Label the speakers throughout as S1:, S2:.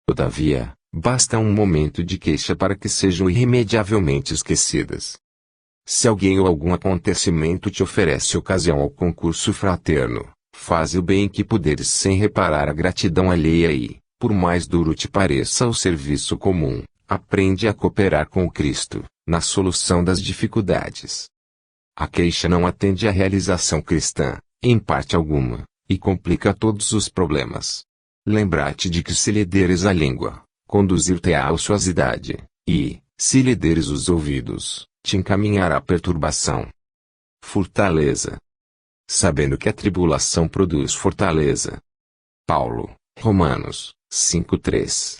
S1: Todavia, basta um momento de queixa para que sejam irremediavelmente esquecidas. Se alguém ou algum acontecimento te oferece ocasião ao concurso fraterno, faze o bem que puderes sem reparar a gratidão alheia e, por mais duro te pareça o serviço comum, aprende a cooperar com o Cristo, na solução das dificuldades. A queixa não atende à realização cristã, em parte alguma, e complica todos os problemas. Lembra-te de que se lhe deres a língua, conduzir-te-á à ociosidade, e, se lhe deres os ouvidos, te encaminhará à perturbação. Fortaleza. Sabendo que a tribulação produz fortaleza. Paulo, Romanos, 5:3.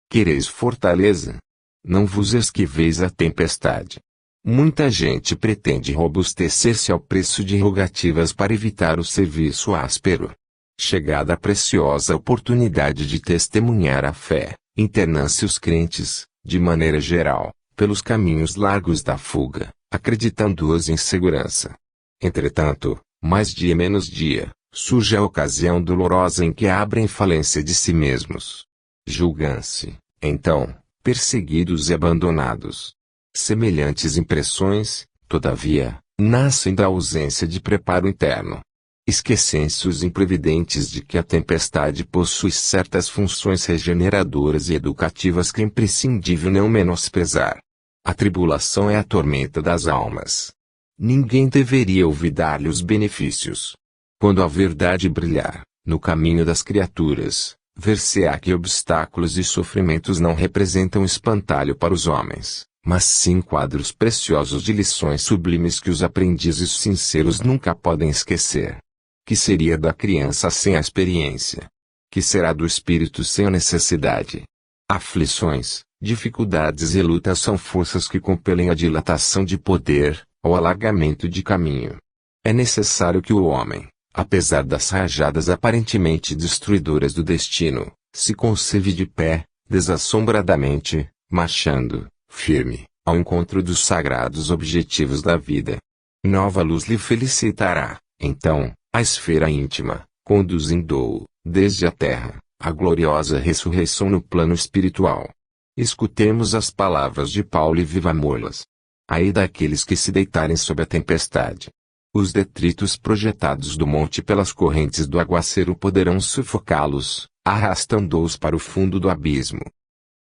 S1: Quereis fortaleza? Não vos esquiveis a tempestade. Muita gente pretende robustecer-se ao preço de rogativas para evitar o serviço áspero. Chegada a preciosa oportunidade de testemunhar a fé, internam-se os crentes, de maneira geral, pelos caminhos largos da fuga, acreditando-os em segurança. Entretanto, mais dia menos dia, surge a ocasião dolorosa em que abrem falência de si mesmos. Julgam-se, então, perseguidos e abandonados. Semelhantes impressões, todavia, nascem da ausência de preparo interno. Esquecem-se os imprevidentes de que a tempestade possui certas funções regeneradoras e educativas que é imprescindível não menosprezar. A tribulação é a tormenta das almas. Ninguém deveria olvidar-lhe os benefícios. Quando a verdade brilhar, no caminho das criaturas, ver-se-á que obstáculos e sofrimentos não representam espantalho para os homens, mas sim quadros preciosos de lições sublimes que os aprendizes sinceros nunca podem esquecer. Que seria da criança sem a experiência? Que será do espírito sem a necessidade? Aflições, dificuldades e lutas são forças que compelem a dilatação de poder, ao alargamento de caminho. É necessário que o homem, apesar das rajadas aparentemente destruidoras do destino, se conserve de pé, desassombradamente, marchando, firme, ao encontro dos sagrados objetivos da vida. Nova luz lhe felicitará, então, a esfera íntima, conduzindo-o, desde a terra, à gloriosa ressurreição no plano espiritual. Escutemos as palavras de Paulo e vivamo-las. Ai daqueles que se deitarem sob a tempestade. Os detritos projetados do monte pelas correntes do aguaceiro poderão sufocá-los, arrastando-os para o fundo do abismo.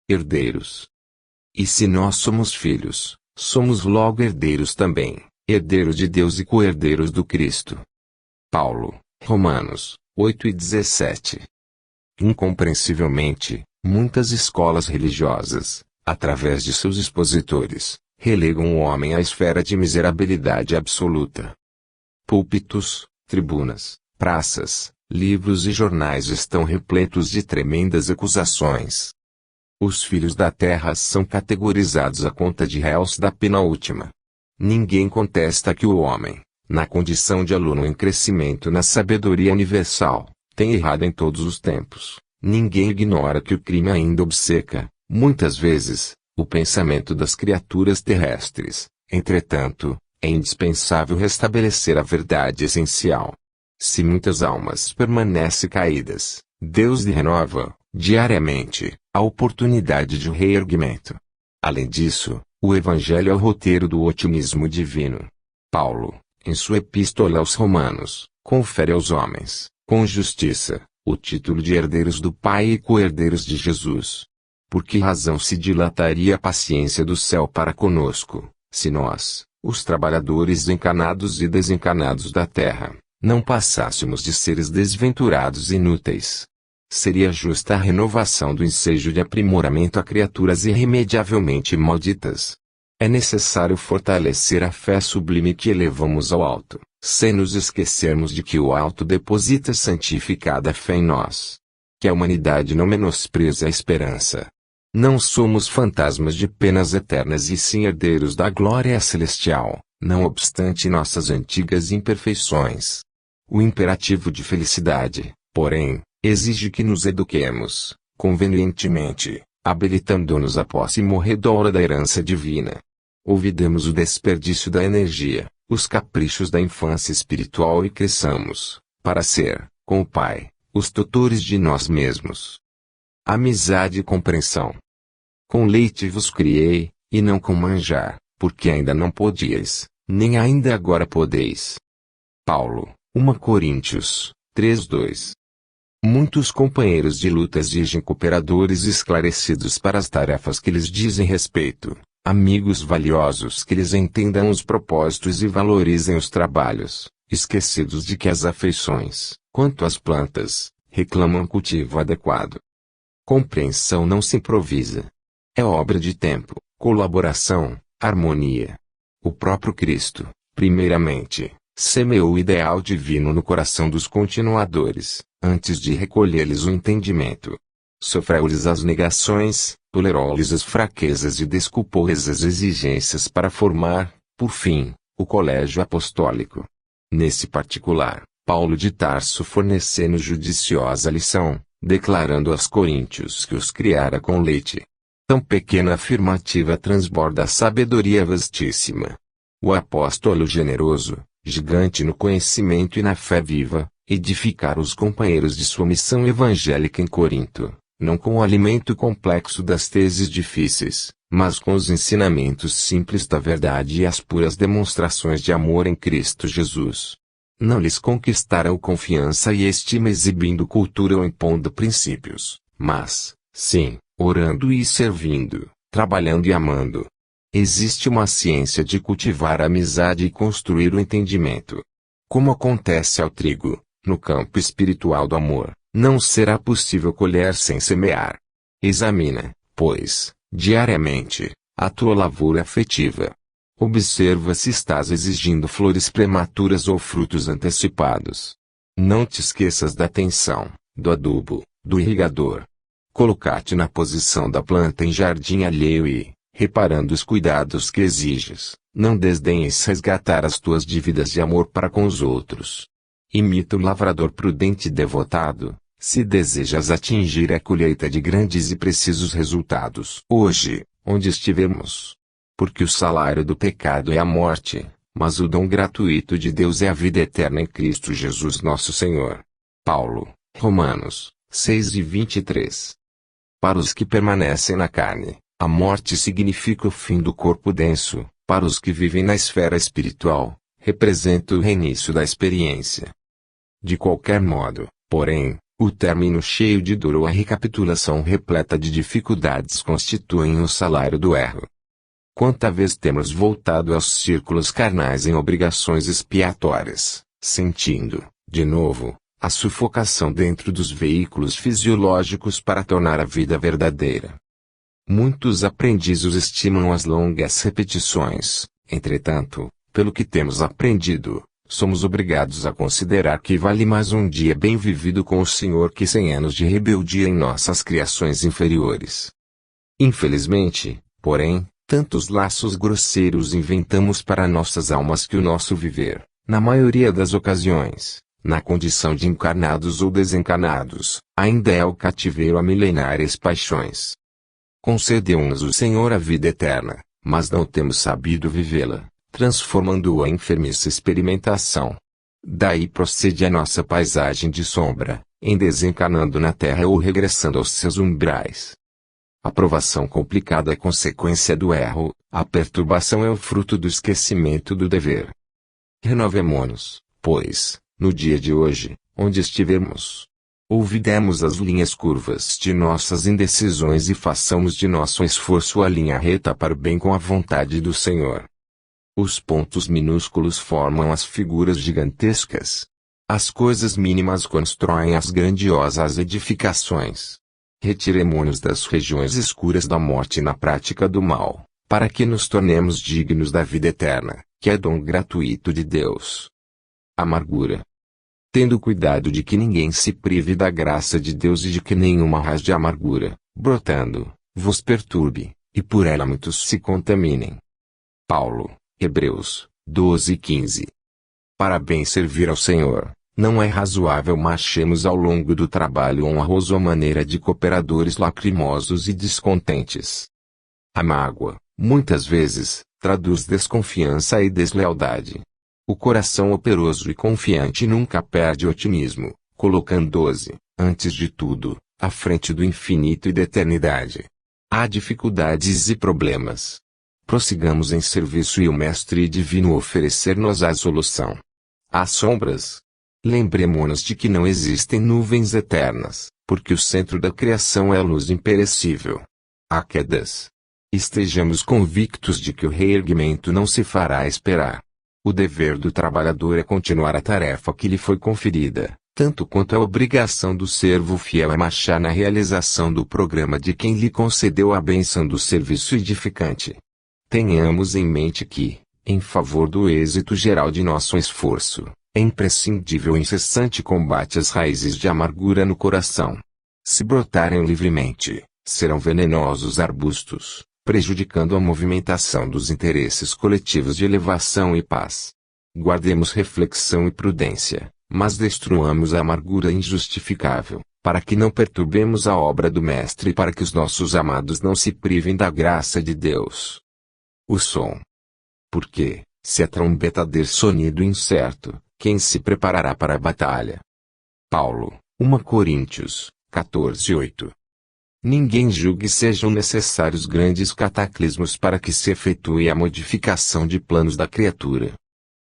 S1: Herdeiros. E se nós somos filhos, somos logo herdeiros também, herdeiros de Deus e co-herdeiros do Cristo. Paulo, Romanos, 8:17. Incompreensivelmente, muitas escolas religiosas, através de seus expositores, relegam o homem à esfera de miserabilidade absoluta. Púlpitos, tribunas, praças, livros e jornais estão repletos de tremendas acusações. Os filhos da terra são categorizados à conta de réus da pena última. Ninguém contesta que o homem, na condição de aluno em crescimento na sabedoria universal, tem errado em todos os tempos. Ninguém ignora que o crime ainda obceca, muitas vezes, o pensamento das criaturas terrestres. Entretanto, é indispensável restabelecer a verdade essencial. Se muitas almas permanecem caídas, Deus lhe renova, diariamente, a oportunidade de reerguimento. Além disso, o Evangelho é o roteiro do otimismo divino. Paulo, em sua epístola aos Romanos, confere aos homens, com justiça, o título de herdeiros do Pai e co-herdeiros de Jesus. Por que razão se dilataria a paciência do céu para conosco, se nós, os trabalhadores encanados e desencanados da terra, não passássemos de seres desventurados e inúteis? Seria justa a renovação do ensejo de aprimoramento a criaturas irremediavelmente malditas. É necessário fortalecer a fé sublime que elevamos ao alto, sem nos esquecermos de que o alto deposita santificada fé em nós. Que a humanidade não menospreze a esperança. Não somos fantasmas de penas eternas e sim herdeiros da glória celestial, não obstante nossas antigas imperfeições. O imperativo de felicidade, porém, exige que nos eduquemos, convenientemente, habilitando-nos a posse morredoura da herança divina. Olvidemos o desperdício da energia, os caprichos da infância espiritual e cresçamos, para ser, com o Pai, os tutores de nós mesmos. amizade e compreensão. Com leite vos criei, e não com manjar, porque ainda não podíeis, nem ainda agora podeis. Paulo, 1 Coríntios 3:2. Muitos companheiros de luta exigem cooperadores esclarecidos para as tarefas que lhes dizem respeito, amigos valiosos que lhes entendam os propósitos e valorizem os trabalhos, esquecidos de que as afeições, quanto às plantas, reclamam cultivo adequado. Compreensão não se improvisa. É obra de tempo, colaboração, harmonia. O próprio Cristo, primeiramente, semeou o ideal divino no coração dos continuadores, antes de recolher-lhes o entendimento. Sofreu-lhes as negações, tolerou-lhes as fraquezas e desculpou-lhes as exigências para formar, por fim, o colégio apostólico. Nesse particular, Paulo de Tarso forneceu-nos judiciosa lição, declarando aos coríntios que os criara com leite. Tão pequena afirmativa transborda a sabedoria vastíssima. O apóstolo generoso, gigante no conhecimento e na fé viva, edificar os companheiros de sua missão evangélica em Corinto, não com o alimento complexo das teses difíceis, mas com os ensinamentos simples da verdade e as puras demonstrações de amor em Cristo Jesus. Não lhes conquistaram confiança e estima exibindo cultura ou impondo princípios, mas, sim, orando e servindo, trabalhando e amando. Existe uma ciência de cultivar a amizade e construir o entendimento. Como acontece ao trigo, no campo espiritual do amor, não será possível colher sem semear. Examina, pois, diariamente, a tua lavoura afetiva. Observa se estás exigindo flores prematuras ou frutos antecipados. Não te esqueças da atenção, do adubo, do irrigador. Colocar-te na posição da planta em jardim alheio e, reparando os cuidados que exiges, não desdenhes resgatar as tuas dívidas de amor para com os outros. Imita o lavrador prudente e devotado, se desejas atingir a colheita de grandes e precisos resultados. Hoje, onde estivermos. Porque o salário do pecado é a morte, mas o dom gratuito de Deus é a vida eterna em Cristo Jesus nosso Senhor. Paulo, Romanos 6:23. Para os que permanecem na carne, a morte significa o fim do corpo denso. Para os que vivem na esfera espiritual, representa o reinício da experiência. De qualquer modo, porém, o término cheio de dor ou a recapitulação repleta de dificuldades constituem o salário do erro. Quanta vez temos voltado aos círculos carnais em obrigações expiatórias, sentindo, de novo, a sufocação dentro dos veículos fisiológicos para tornar a vida verdadeira. Muitos aprendizes estimam as longas repetições, entretanto, pelo que temos aprendido, somos obrigados a considerar que vale mais um dia bem vivido com o Senhor que 100 anos de rebeldia em nossas criações inferiores. Infelizmente, porém, tantos laços grosseiros inventamos para nossas almas que o nosso viver, na maioria das ocasiões, na condição de encarnados ou desencarnados, ainda é o cativeiro a milenárias paixões. Concedeu-nos o Senhor a vida eterna, mas não temos sabido vivê-la, transformando-a em enfermiça experimentação. Daí procede a nossa paisagem de sombra, em desencarnando na terra ou regressando aos seus umbrais. A provação complicada é consequência do erro, a perturbação é o fruto do esquecimento do dever. Renovemo-nos, pois, no dia de hoje, onde estivermos. Ouvidemos as linhas curvas de nossas indecisões e façamos de nosso esforço a linha reta para o bem com a vontade do Senhor. Os pontos minúsculos formam as figuras gigantescas. As coisas mínimas constroem as grandiosas edificações. Retiremo-nos das regiões escuras da morte na prática do mal, para que nos tornemos dignos da vida eterna, que é dom gratuito de Deus. Amargura. Tendo cuidado de que ninguém se prive da graça de Deus e de que nenhuma raiz de amargura, brotando, vos perturbe, e por ela muitos se contaminem. Paulo, Hebreus 12:15. Para bem servir ao Senhor, não é razoável marchemos ao longo do trabalho honroso à maneira de cooperadores lacrimosos e descontentes. A mágoa, muitas vezes, traduz desconfiança e deslealdade. O coração operoso e confiante nunca perde o otimismo, colocando-se, antes de tudo, à frente do infinito e da eternidade. Há dificuldades e problemas. Prossigamos em serviço e o Mestre Divino oferecer-nos a solução. Há sombras. Lembremo-nos de que não existem nuvens eternas, porque o centro da criação é a luz imperecível. Há quedas. Estejamos convictos de que o reerguimento não se fará esperar. O dever do trabalhador é continuar a tarefa que lhe foi conferida, tanto quanto a obrigação do servo fiel é marchar na realização do programa de quem lhe concedeu a bênção do serviço edificante. Tenhamos em mente que, em favor do êxito geral de nosso esforço, é imprescindível o incessante combate às raízes de amargura no coração. Se brotarem livremente, serão venenosos arbustos, prejudicando a movimentação dos interesses coletivos de elevação e paz. Guardemos reflexão e prudência, mas destruamos a amargura injustificável, para que não perturbemos a obra do Mestre e para que os nossos amados não se privem da graça de Deus. O som. Porque, se a trombeta der sonido incerto, quem se preparará para a batalha? Paulo, 1 Coríntios, 14:8. Ninguém julgue sejam necessários grandes cataclismos para que se efetue a modificação de planos da criatura.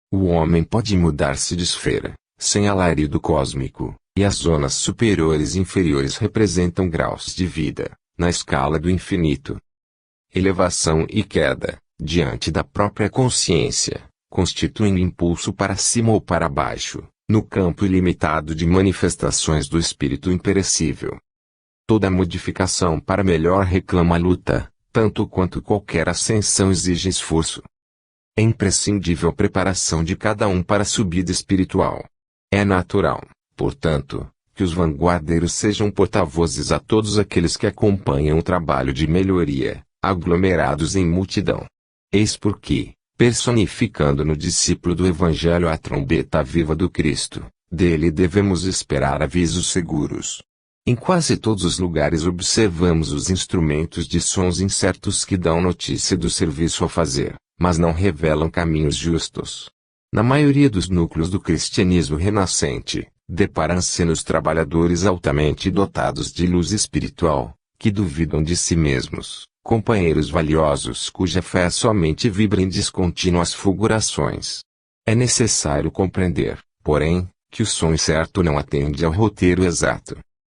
S1: O homem pode mudar-se de esfera, sem alarido cósmico, e as zonas superiores e inferiores representam graus de vida, na escala do infinito. Elevação e queda, diante da própria consciência, constituem impulso para cima ou para baixo, no campo ilimitado de manifestações do espírito imperecível. Toda modificação para melhor reclama luta, tanto quanto qualquer ascensão exige esforço. É imprescindível a preparação de cada um para a subida espiritual. É natural, portanto, que os vanguardeiros sejam porta-vozes a todos aqueles que acompanham o trabalho de melhoria, aglomerados em multidão. Eis porque, personificando no discípulo do Evangelho a trombeta viva do Cristo, dele devemos esperar avisos seguros. Em quase todos os lugares observamos os instrumentos de sons incertos que dão notícia do serviço a fazer, mas não revelam caminhos justos. Na maioria dos núcleos do cristianismo renascente, deparam-se nos trabalhadores altamente dotados de luz espiritual, que duvidam de si mesmos, companheiros valiosos cuja fé somente vibra em descontínuas fulgurações. É necessário compreender, porém, que o som certo não atende ao roteiro exato.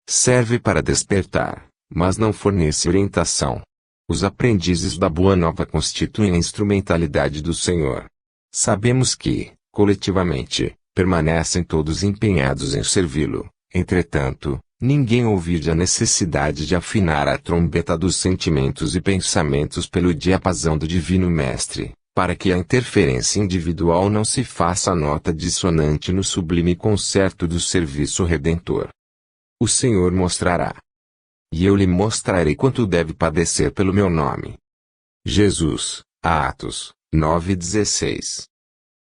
S1: Serve para despertar, mas não fornece orientação. Os aprendizes da Boa Nova constituem a instrumentalidade do Senhor. Sabemos que, coletivamente, permanecem todos empenhados em servi-lo. Entretanto, ninguém ouvide a necessidade de afinar a trombeta dos sentimentos e pensamentos pelo diapasão do Divino Mestre, para que a interferência individual não se faça nota dissonante no sublime concerto do serviço redentor. O Senhor mostrará. E eu lhe mostrarei quanto deve padecer pelo meu nome. Jesus, Atos 9:16.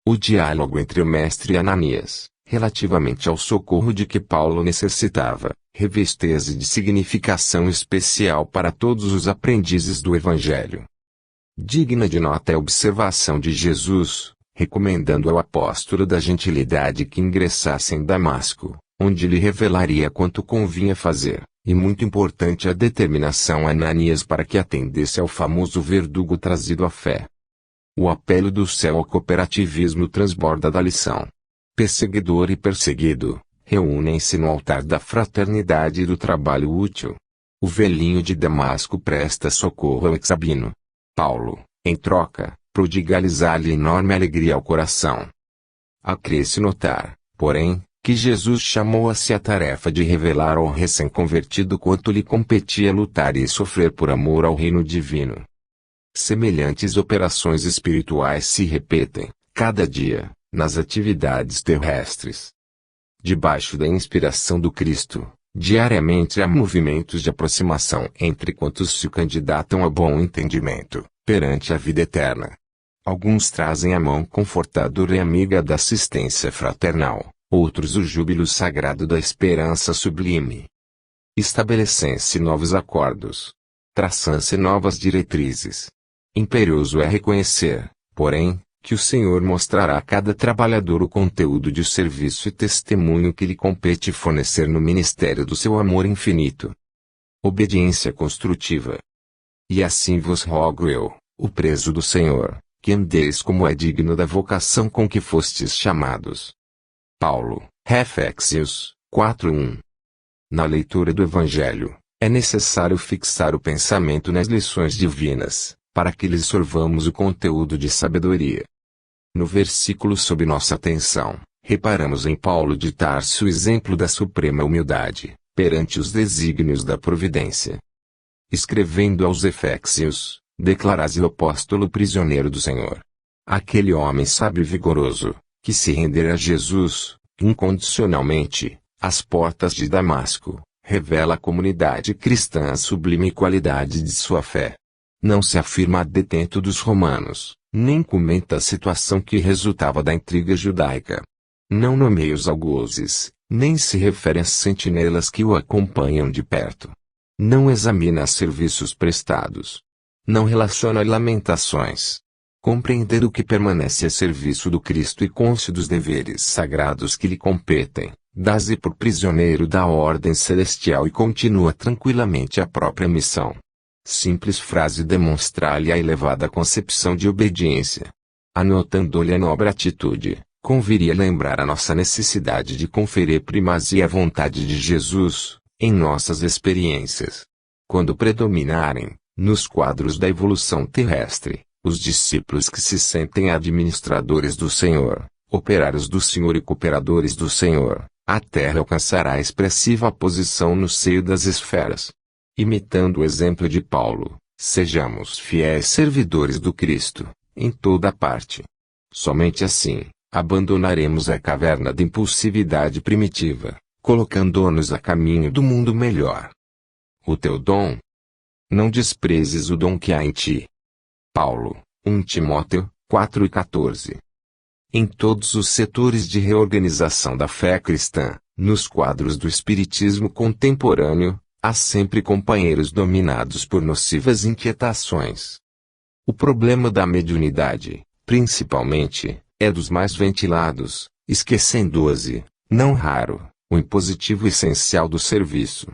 S1: O diálogo entre o Mestre e Ananias, relativamente ao socorro de que Paulo necessitava, reveste-se de significação especial para todos os aprendizes do Evangelho. Digna de nota é a observação de Jesus, recomendando ao apóstolo da gentilidade que ingressasse em Damasco, onde lhe revelaria quanto convinha fazer, e muito importante a determinação a Ananias para que atendesse ao famoso verdugo trazido à fé. O apelo do céu ao cooperativismo transborda da lição. Perseguidor e perseguido, reúnem-se no altar da fraternidade e do trabalho útil. O velhinho de Damasco presta socorro ao ex-sabino. Paulo, em troca, prodigaliza-lhe enorme alegria ao coração. Acresce notar, porém, que Jesus chamou a si a tarefa de revelar ao recém-convertido quanto lhe competia lutar e sofrer por amor ao reino divino. Semelhantes operações espirituais se repetem, cada dia, nas atividades terrestres. Debaixo da inspiração do Cristo, diariamente há movimentos de aproximação entre quantos se candidatam a bom entendimento, perante a vida eterna. Alguns trazem a mão confortadora e amiga da assistência fraternal, outros o júbilo sagrado da esperança sublime. Estabelecem-se novos acordos. Traçam-se novas diretrizes. Imperioso é reconhecer, porém, que o Senhor mostrará a cada trabalhador o conteúdo de serviço e testemunho que lhe compete fornecer no ministério do seu amor infinito. Obediência construtiva. E assim vos rogo eu, o preso do Senhor, que andeis como é digno da vocação com que fostes chamados. Paulo, Efésios 4:1. Na leitura do Evangelho, é necessário fixar o pensamento nas lições divinas, para que lhes sorvamos o conteúdo de sabedoria. No versículo sob nossa atenção, reparamos em Paulo de Tarso o exemplo da suprema humildade, perante os desígnios da providência. Escrevendo aos Efésios, declarase o apóstolo prisioneiro do Senhor. Aquele homem sábio e vigoroso, que se rendera a Jesus, incondicionalmente, às portas de Damasco, revela à comunidade cristã a sublime qualidade de sua fé. Não se afirma detento dos romanos, nem comenta a situação que resultava da intriga judaica. Não nomeia os algozes, nem se refere às sentinelas que o acompanham de perto. Não examina os serviços prestados. Não relaciona lamentações. Compreender o que permanece a serviço do Cristo e consciente dos deveres sagrados que lhe competem, dá-se por prisioneiro da ordem celestial e continua tranquilamente a própria missão. Simples frase demonstra-lhe a elevada concepção de obediência. Anotando-lhe a nobre atitude, conviria lembrar a nossa necessidade de conferir primazia à vontade de Jesus, em nossas experiências. Quando predominarem, nos quadros da evolução terrestre, os discípulos que se sentem administradores do Senhor, operários do Senhor e cooperadores do Senhor, a Terra alcançará expressiva posição no seio das esferas. Imitando o exemplo de Paulo, sejamos fiéis servidores do Cristo, em toda parte. Somente assim, abandonaremos a caverna da impulsividade primitiva, colocando-nos a caminho do mundo melhor. O teu dom. Não desprezes o dom que há em ti. Paulo, 1 Timóteo 4:14. Em todos os setores de reorganização da fé cristã, nos quadros do espiritismo contemporâneo, há sempre companheiros dominados por nocivas inquietações. O problema da mediunidade, principalmente, é dos mais ventilados, esquecendo-se, não raro, o impositivo essencial do serviço.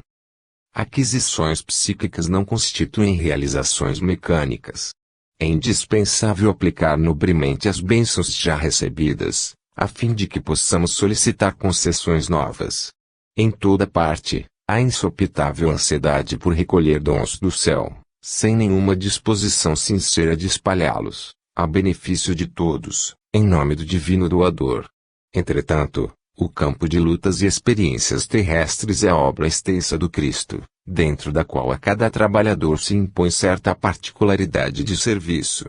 S1: Aquisições psíquicas não constituem realizações mecânicas. É indispensável aplicar nobremente as bênçãos já recebidas, a fim de que possamos solicitar concessões novas. Em toda parte, há insopitável ansiedade por recolher dons do céu, sem nenhuma disposição sincera de espalhá-los, a benefício de todos, em nome do divino doador. Entretanto, o campo de lutas e experiências terrestres é a obra extensa do Cristo, dentro da qual a cada trabalhador se impõe certa particularidade de serviço.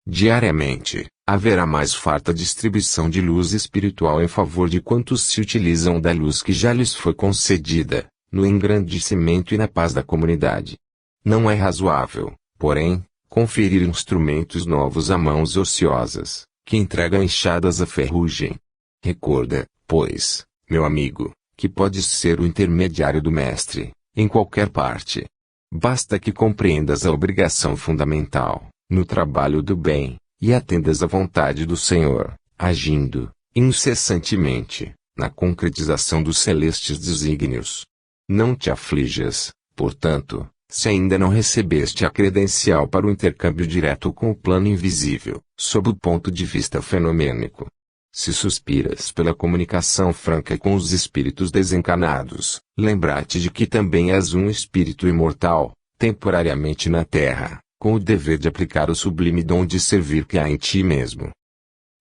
S1: Diariamente, haverá mais farta distribuição de luz espiritual em favor de quantos se utilizam da luz que já lhes foi concedida, no engrandecimento e na paz da comunidade. Não é razoável, porém, conferir instrumentos novos a mãos ociosas, que entregam enxadas à ferrugem. Recorda, pois, meu amigo, que podes ser o intermediário do Mestre, em qualquer parte. Basta que compreendas a obrigação fundamental, no trabalho do bem, e atendas à vontade do Senhor, agindo, incessantemente, na concretização dos celestes desígnios. Não te aflijas, portanto, se ainda não recebeste a credencial para o intercâmbio direto com o plano invisível, sob o ponto de vista fenomênico. Se suspiras pela comunicação franca com os espíritos desencarnados, lembra-te de que também és um espírito imortal, temporariamente na Terra, com o dever de aplicar o sublime dom de servir que há em ti mesmo.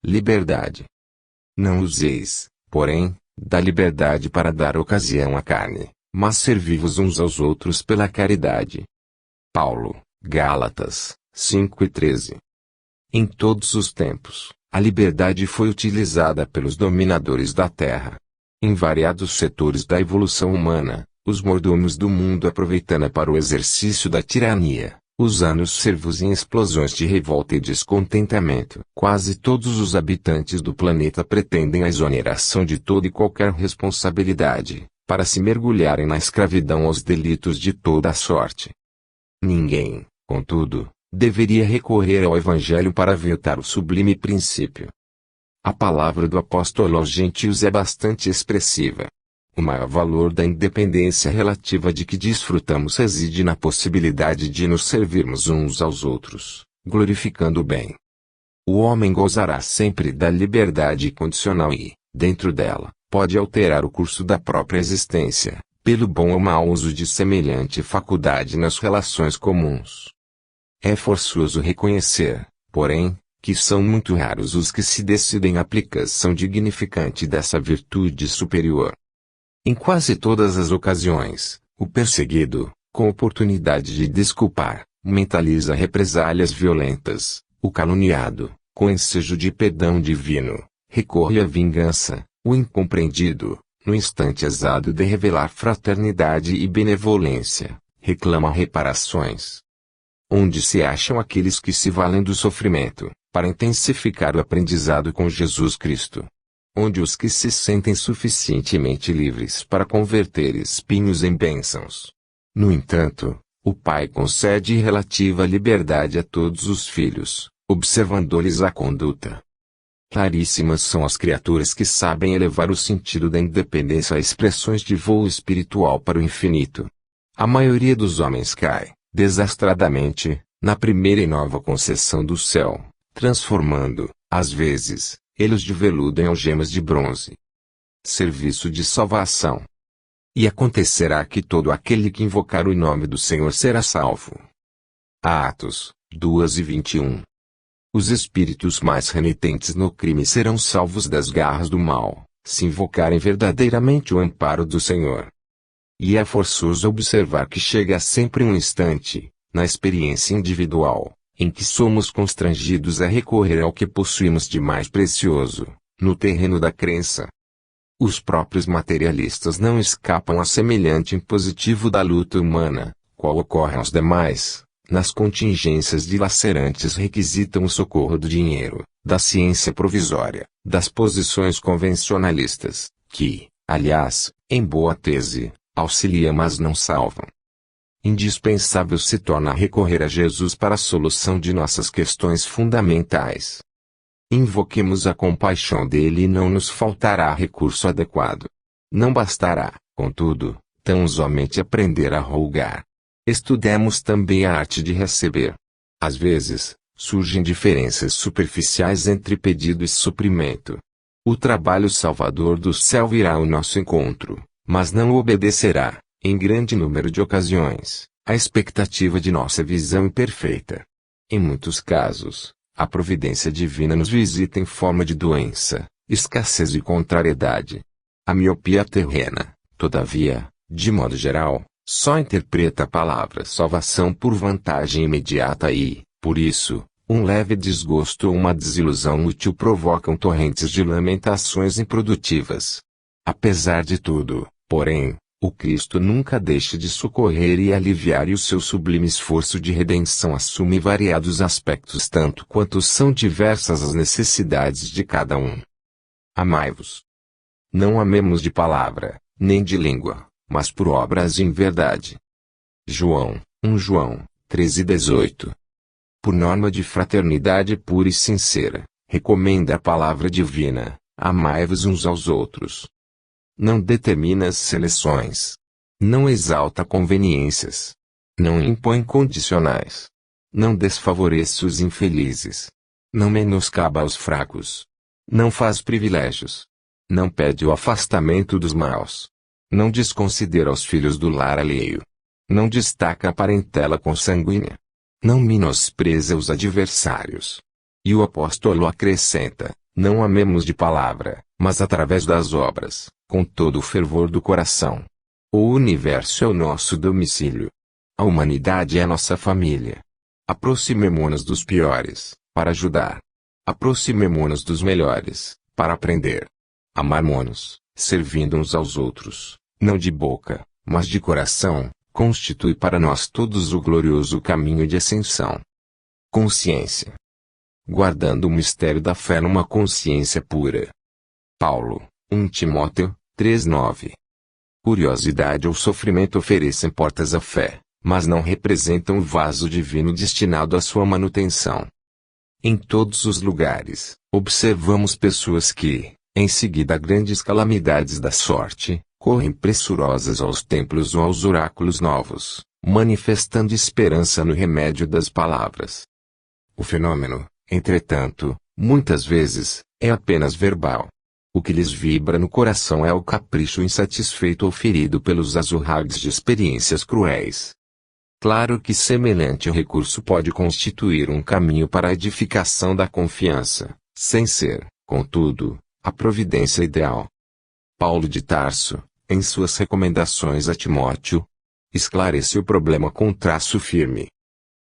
S1: Liberdade. Não useis, porém, da liberdade para dar ocasião à carne, mas servi-vos uns aos outros pela caridade. Paulo, Gálatas 5:13. Em todos os tempos, a liberdade foi utilizada pelos dominadores da terra. Em variados setores da evolução humana, os mordomos do mundo aproveitando para o exercício da tirania, usando os servos em explosões de revolta e descontentamento. Quase todos os habitantes do planeta pretendem a exoneração de toda e qualquer responsabilidade, para se mergulharem na escravidão aos delitos de toda a sorte. Ninguém, contudo, deveria recorrer ao Evangelho para aviltar o sublime princípio. A palavra do apóstolo aos gentios é bastante expressiva. O maior valor da independência relativa de que desfrutamos reside na possibilidade de nos servirmos uns aos outros, glorificando o bem. O homem gozará sempre da liberdade condicional e, dentro dela, pode alterar o curso da própria existência, pelo bom ou mau uso de semelhante faculdade nas relações comuns. É forçoso reconhecer, porém, que são muito raros os que se decidem à aplicação dignificante dessa virtude superior. Em quase todas as ocasiões, o perseguido, com oportunidade de desculpar, mentaliza represálias violentas. O caluniado, com ensejo de perdão divino, recorre à vingança. O incompreendido, no instante exato de revelar fraternidade e benevolência, reclama reparações. Onde se acham aqueles que se valem do sofrimento, para intensificar o aprendizado com Jesus Cristo? Onde os que se sentem suficientemente livres para converter espinhos em bênçãos? No entanto, o Pai concede relativa liberdade a todos os filhos, observando-lhes a conduta. Raríssimas são as criaturas que sabem elevar o sentido da independência a expressões de voo espiritual para o infinito. A maioria dos homens cai, desastradamente, na primeira e nova concessão do céu, transformando, às vezes, eles de veludo em algemas de bronze. Serviço de salvação. E acontecerá que todo aquele que invocar o nome do Senhor será salvo. Atos 2:21. Os espíritos mais renitentes no crime serão salvos das garras do mal, se invocarem verdadeiramente o amparo do Senhor. E é forçoso observar que chega sempre um instante, na experiência individual, em que somos constrangidos a recorrer ao que possuímos de mais precioso, no terreno da crença. Os próprios materialistas não escapam a semelhante impositivo da luta humana, qual ocorre aos demais. Nas contingências dilacerantes requisitam o socorro do dinheiro, da ciência provisória, das posições convencionalistas, que, aliás, em boa tese, auxiliam mas não salvam. Indispensável se torna recorrer a Jesus para a solução de nossas questões fundamentais. Invoquemos a compaixão dele e não nos faltará recurso adequado. Não bastará, contudo, tão somente aprender a rogar. Estudemos também a arte de receber. Às vezes, surgem diferenças superficiais entre pedido e suprimento. O trabalho salvador do céu virá ao nosso encontro, mas não obedecerá, em grande número de ocasiões, à expectativa de nossa visão imperfeita. Em muitos casos, a providência divina nos visita em forma de doença, escassez e contrariedade. A miopia terrena, todavia, de modo geral, só interpreta a palavra salvação por vantagem imediata e, por isso, um leve desgosto ou uma desilusão útil provocam torrentes de lamentações improdutivas. Apesar de tudo, porém, o Cristo nunca deixa de socorrer e aliviar e o seu sublime esforço de redenção assume variados aspectos tanto quanto são diversas as necessidades de cada um. Amai-vos. Não amemos de palavra, nem de língua, mas por obras em verdade. João 1 João 13:18. Por norma de fraternidade pura e sincera, recomenda a palavra divina, amai-vos uns aos outros. Não determina as seleções. Não exalta conveniências. Não impõe condicionais. Não desfavorece os infelizes. Não menoscaba os fracos. Não faz privilégios. Não pede o afastamento dos maus. Não desconsidera os filhos do lar alheio. Não destaca a parentela consanguínea. Não menospreza os adversários. E o apóstolo acrescenta, não amemos de palavra, mas através das obras, com todo o fervor do coração. O universo é o nosso domicílio. A humanidade é nossa família. Aproximemo-nos dos piores, para ajudar. Aproximemo-nos dos melhores, para aprender. Amarmo-nos, servindo uns aos outros, não de boca, mas de coração, constitui para nós todos o glorioso caminho de ascensão. Consciência. Guardando o mistério da fé numa consciência pura. Paulo, 1 Timóteo 3:9. Curiosidade ou sofrimento oferecem portas à fé, mas não representam o vaso divino destinado à sua manutenção. Em todos os lugares, observamos pessoas que, em seguida a grandes calamidades da sorte, correm pressurosas aos templos ou aos oráculos novos, manifestando esperança no remédio das palavras. O fenômeno, entretanto, muitas vezes, é apenas verbal. O que lhes vibra no coração é o capricho insatisfeito ou ferido pelos azorragues de experiências cruéis. Claro que semelhante recurso pode constituir um caminho para a edificação da confiança, sem ser, contudo, a providência ideal. Paulo de Tarso, em suas recomendações a Timóteo, esclarece o problema com traço firme.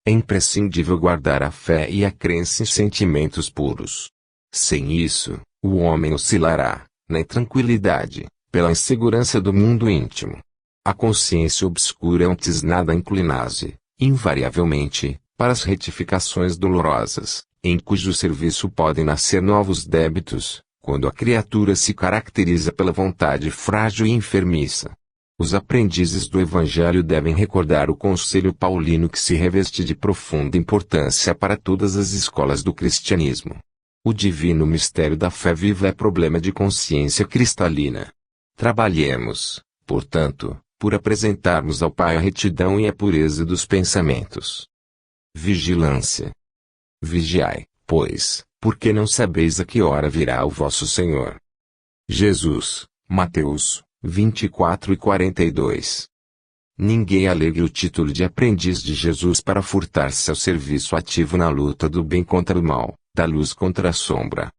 S1: É imprescindível guardar a fé e a crença em sentimentos puros. Sem isso, o homem oscilará, na intranquilidade, pela insegurança do mundo íntimo. A consciência obscura antes nada inclinar-se, invariavelmente, para as retificações dolorosas, em cujo serviço podem nascer novos débitos, quando a criatura se caracteriza pela vontade frágil e enfermiça. Os aprendizes do Evangelho devem recordar o conselho paulino que se reveste de profunda importância para todas as escolas do cristianismo. O divino mistério da fé viva é problema de consciência cristalina. Trabalhemos, portanto, por apresentarmos ao Pai a retidão e a pureza dos pensamentos. Vigilância. Vigiai, pois, porque não sabeis a que hora virá o vosso Senhor. Jesus, Mateus 24:42. Ninguém alegue o título de aprendiz de Jesus para furtar-se ao serviço ativo na luta do bem contra o mal, da luz contra a sombra.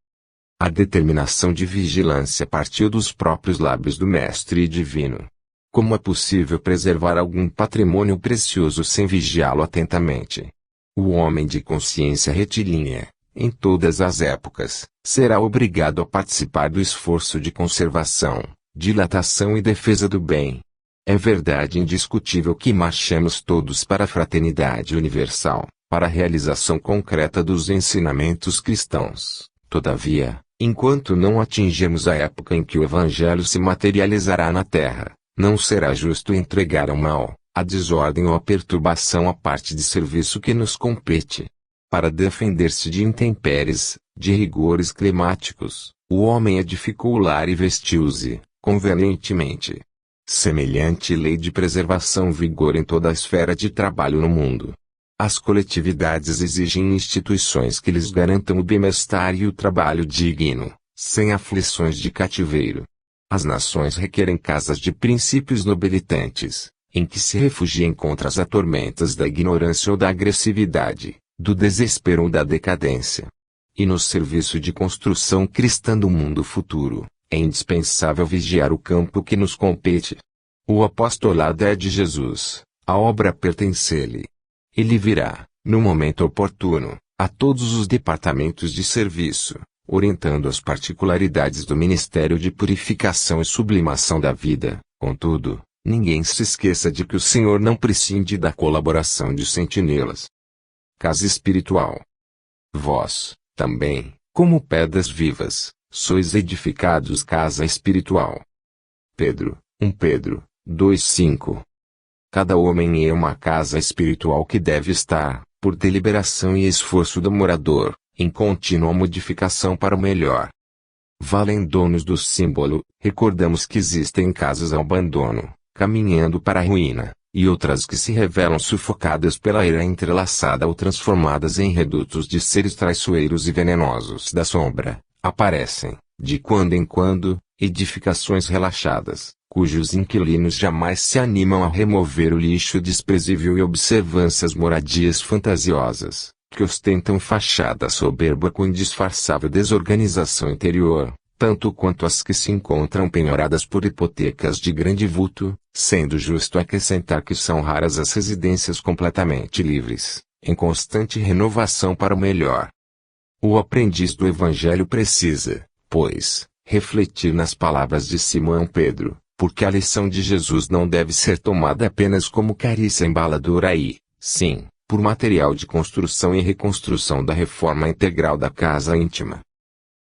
S1: A determinação de vigilância partiu dos próprios lábios do Mestre Divino. Como é possível preservar algum patrimônio precioso sem vigiá-lo atentamente? O homem de consciência retilínea, em todas as épocas, será obrigado a participar do esforço de conservação, dilatação e defesa do bem. É verdade indiscutível que marchemos todos para a fraternidade universal, para a realização concreta dos ensinamentos cristãos. Todavia, enquanto não atingirmos a época em que o Evangelho se materializará na Terra, não será justo entregar ao mal, à desordem ou à perturbação a parte de serviço que nos compete. Para defender-se de intempéries, de rigores climáticos, o homem edificou o lar e vestiu-se, convenientemente. Semelhante lei de preservação vigora em toda a esfera de trabalho no mundo. As coletividades exigem instituições que lhes garantam o bem-estar e o trabalho digno, sem aflições de cativeiro. As nações requerem casas de princípios nobilitantes, em que se refugiem contra as tormentas da ignorância ou da agressividade, do desespero ou da decadência. E no serviço de construção cristã do mundo futuro, é indispensável vigiar o campo que nos compete. O apostolado é de Jesus, a obra pertence-lhe. Ele virá, no momento oportuno, a todos os departamentos de serviço, orientando as particularidades do ministério de purificação e sublimação da vida. Contudo, ninguém se esqueça de que o Senhor não prescinde da colaboração de sentinelas. Casa espiritual. Vós, também, como pedras vivas, sois edificados casa espiritual. Pedro, 1 Pedro 2:5. Cada homem é uma casa espiritual que deve estar, por deliberação e esforço do morador, em contínua modificação para o melhor. Valendo-nos do símbolo, recordamos que existem casas ao abandono, caminhando para a ruína, e outras que se revelam sufocadas pela ira entrelaçada ou transformadas em redutos de seres traiçoeiros e venenosos da sombra. Aparecem, de quando em quando, edificações relaxadas, cujos inquilinos jamais se animam a remover o lixo desprezível e observâncias moradias fantasiosas, que ostentam fachada soberba com indisfarçável desorganização interior, tanto quanto as que se encontram penhoradas por hipotecas de grande vulto, sendo justo acrescentar que são raras as residências completamente livres, em constante renovação para o melhor. O aprendiz do Evangelho precisa, pois, refletir nas palavras de Simão Pedro, porque a lição de Jesus não deve ser tomada apenas como carícia embaladora e, sim, por material de construção e reconstrução da reforma integral da casa íntima.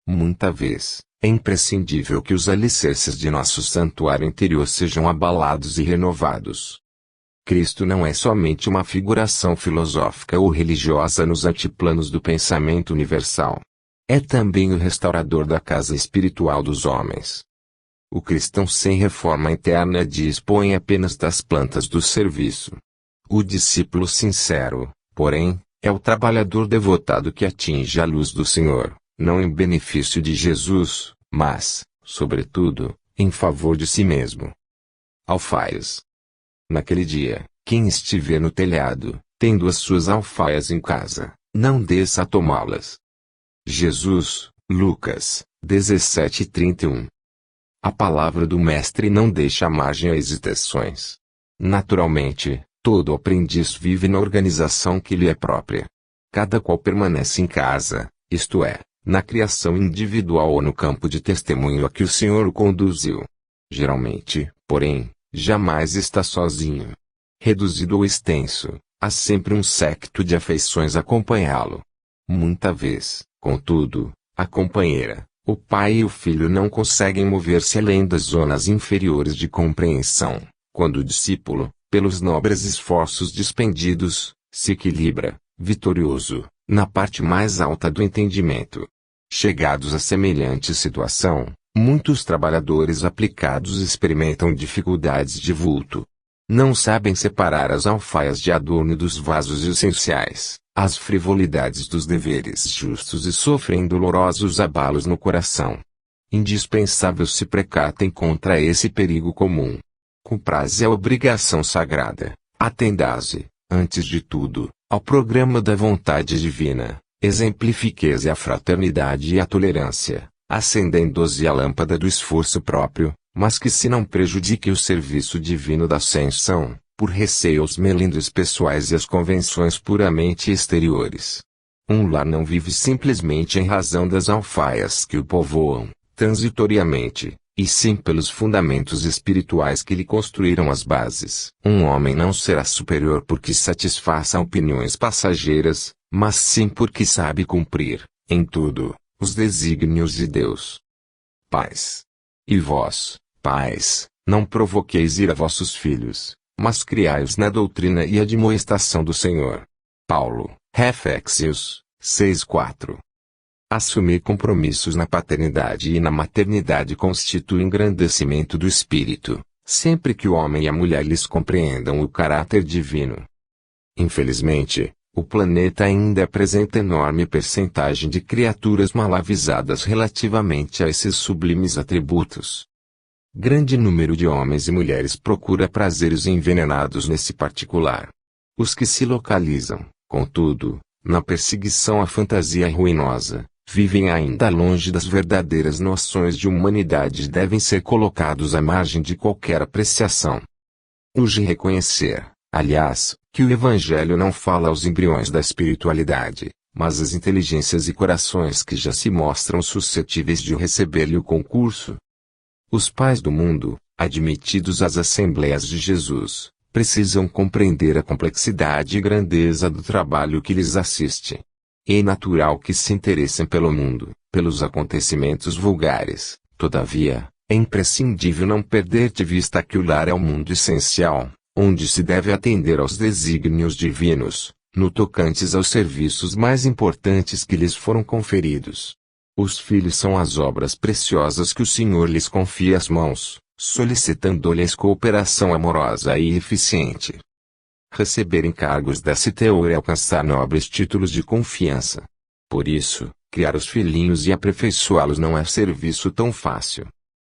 S1: Muita vez, é imprescindível que os alicerces de nosso santuário interior sejam abalados e renovados. Cristo não é somente uma figuração filosófica ou religiosa nos altiplanos do pensamento universal. É também o restaurador da casa espiritual dos homens. O cristão sem reforma interna dispõe apenas das plantas do serviço. O discípulo sincero, porém, é o trabalhador devotado que atinge a luz do Senhor, não em benefício de Jesus, mas, sobretudo, em favor de si mesmo. Alfaias. Naquele dia, quem estiver no telhado, tendo as suas alfaias em casa, não desça a tomá-las. Jesus, Lucas, 17:31. A palavra do Mestre não deixa margem a hesitações. Naturalmente, todo aprendiz vive na organização que lhe é própria. Cada qual permanece em casa, isto é, na criação individual ou no campo de testemunho a que o Senhor o conduziu. Geralmente, porém, jamais está sozinho. Reduzido ou extenso, há sempre um séquito de afeições a acompanhá-lo. Muita vez, contudo, a companheira, o pai e o filho não conseguem mover-se além das zonas inferiores de compreensão, quando o discípulo, pelos nobres esforços despendidos, se equilibra, vitorioso, na parte mais alta do entendimento. Chegados a semelhante situação, muitos trabalhadores aplicados experimentam dificuldades de vulto. Não sabem separar as alfaias de adorno dos vasos essenciais, as frivolidades dos deveres justos e sofrem dolorosos abalos no coração. Indispensável se precatem contra esse perigo comum. Cumpraz a obrigação sagrada, atendase, antes de tudo, ao programa da vontade divina, exemplifiqueis a fraternidade e a tolerância, acendendo-se a lâmpada do esforço próprio, mas que se não prejudique o serviço divino da ascensão, por receio aos melindres pessoais e às convenções puramente exteriores. Um lar não vive simplesmente em razão das alfaias que o povoam, transitoriamente, e sim pelos fundamentos espirituais que lhe construíram as bases. Um homem não será superior porque satisfaça opiniões passageiras, mas sim porque sabe cumprir, em tudo, os desígnios de Deus. Pais. E vós, pais, não provoqueis ira a vossos filhos, mas criai-os na doutrina e admoestação do Senhor. Paulo, Efésios 6:4. Assumir compromissos na paternidade e na maternidade constitui engrandecimento do espírito, sempre que o homem e a mulher lhes compreendam o caráter divino. Infelizmente, o planeta ainda apresenta enorme percentagem de criaturas mal avisadas relativamente a esses sublimes atributos. Grande número de homens e mulheres procura prazeres envenenados nesse particular. Os que se localizam, contudo, na perseguição à fantasia ruinosa, vivem ainda longe das verdadeiras noções de humanidade e devem ser colocados à margem de qualquer apreciação. Urge reconhecer, aliás, que o Evangelho não fala aos embriões da espiritualidade, mas às inteligências e corações que já se mostram suscetíveis de receber-lhe o concurso. Os pais do mundo, admitidos às Assembleias de Jesus, precisam compreender a complexidade e grandeza do trabalho que lhes assiste. É natural que se interessem pelo mundo, pelos acontecimentos vulgares, todavia, é imprescindível não perder de vista que o lar é o mundo essencial, onde se deve atender aos desígnios divinos, no tocantes aos serviços mais importantes que lhes foram conferidos. Os filhos são as obras preciosas que o Senhor lhes confia às mãos, solicitando-lhes cooperação amorosa e eficiente. Receber encargos desse teor é alcançar nobres títulos de confiança. Por isso, criar os filhinhos e aperfeiçoá-los não é serviço tão fácil.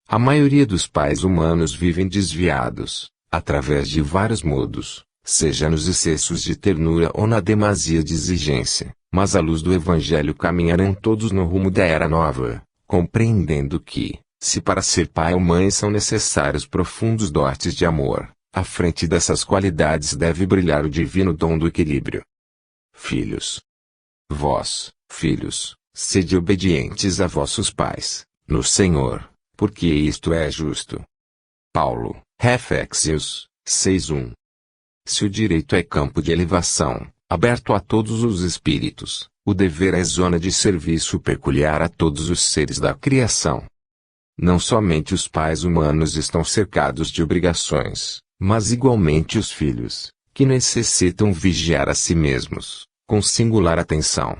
S1: A maioria dos pais humanos vivem desviados, através de vários modos, seja nos excessos de ternura ou na demasia de exigência, mas à luz do Evangelho caminharão todos no rumo da Era Nova, compreendendo que, se para ser pai ou mãe são necessários profundos dotes de amor, à frente dessas qualidades deve brilhar o divino dom do equilíbrio. Filhos. Vós, filhos, sede obedientes a vossos pais, no Senhor, porque isto é justo. Paulo, Efésios 6:1. Se o direito é campo de elevação, aberto a todos os espíritos, o dever é zona de serviço peculiar a todos os seres da criação. Não somente os pais humanos estão cercados de obrigações, mas igualmente os filhos, que necessitam vigiar a si mesmos, com singular atenção.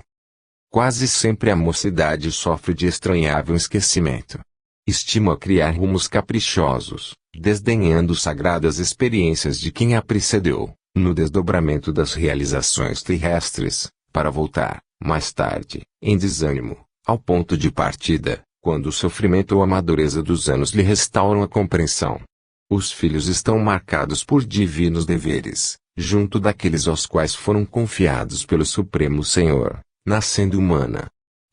S1: Quase sempre a mocidade sofre de estranhável esquecimento. Estima a criar rumos caprichosos, desdenhando sagradas experiências de quem a precedeu, no desdobramento das realizações terrestres, para voltar, mais tarde, em desânimo, ao ponto de partida, quando o sofrimento ou a madureza dos anos lhe restauram a compreensão. Os filhos estão marcados por divinos deveres, junto daqueles aos quais foram confiados pelo Supremo Senhor, nascendo humana.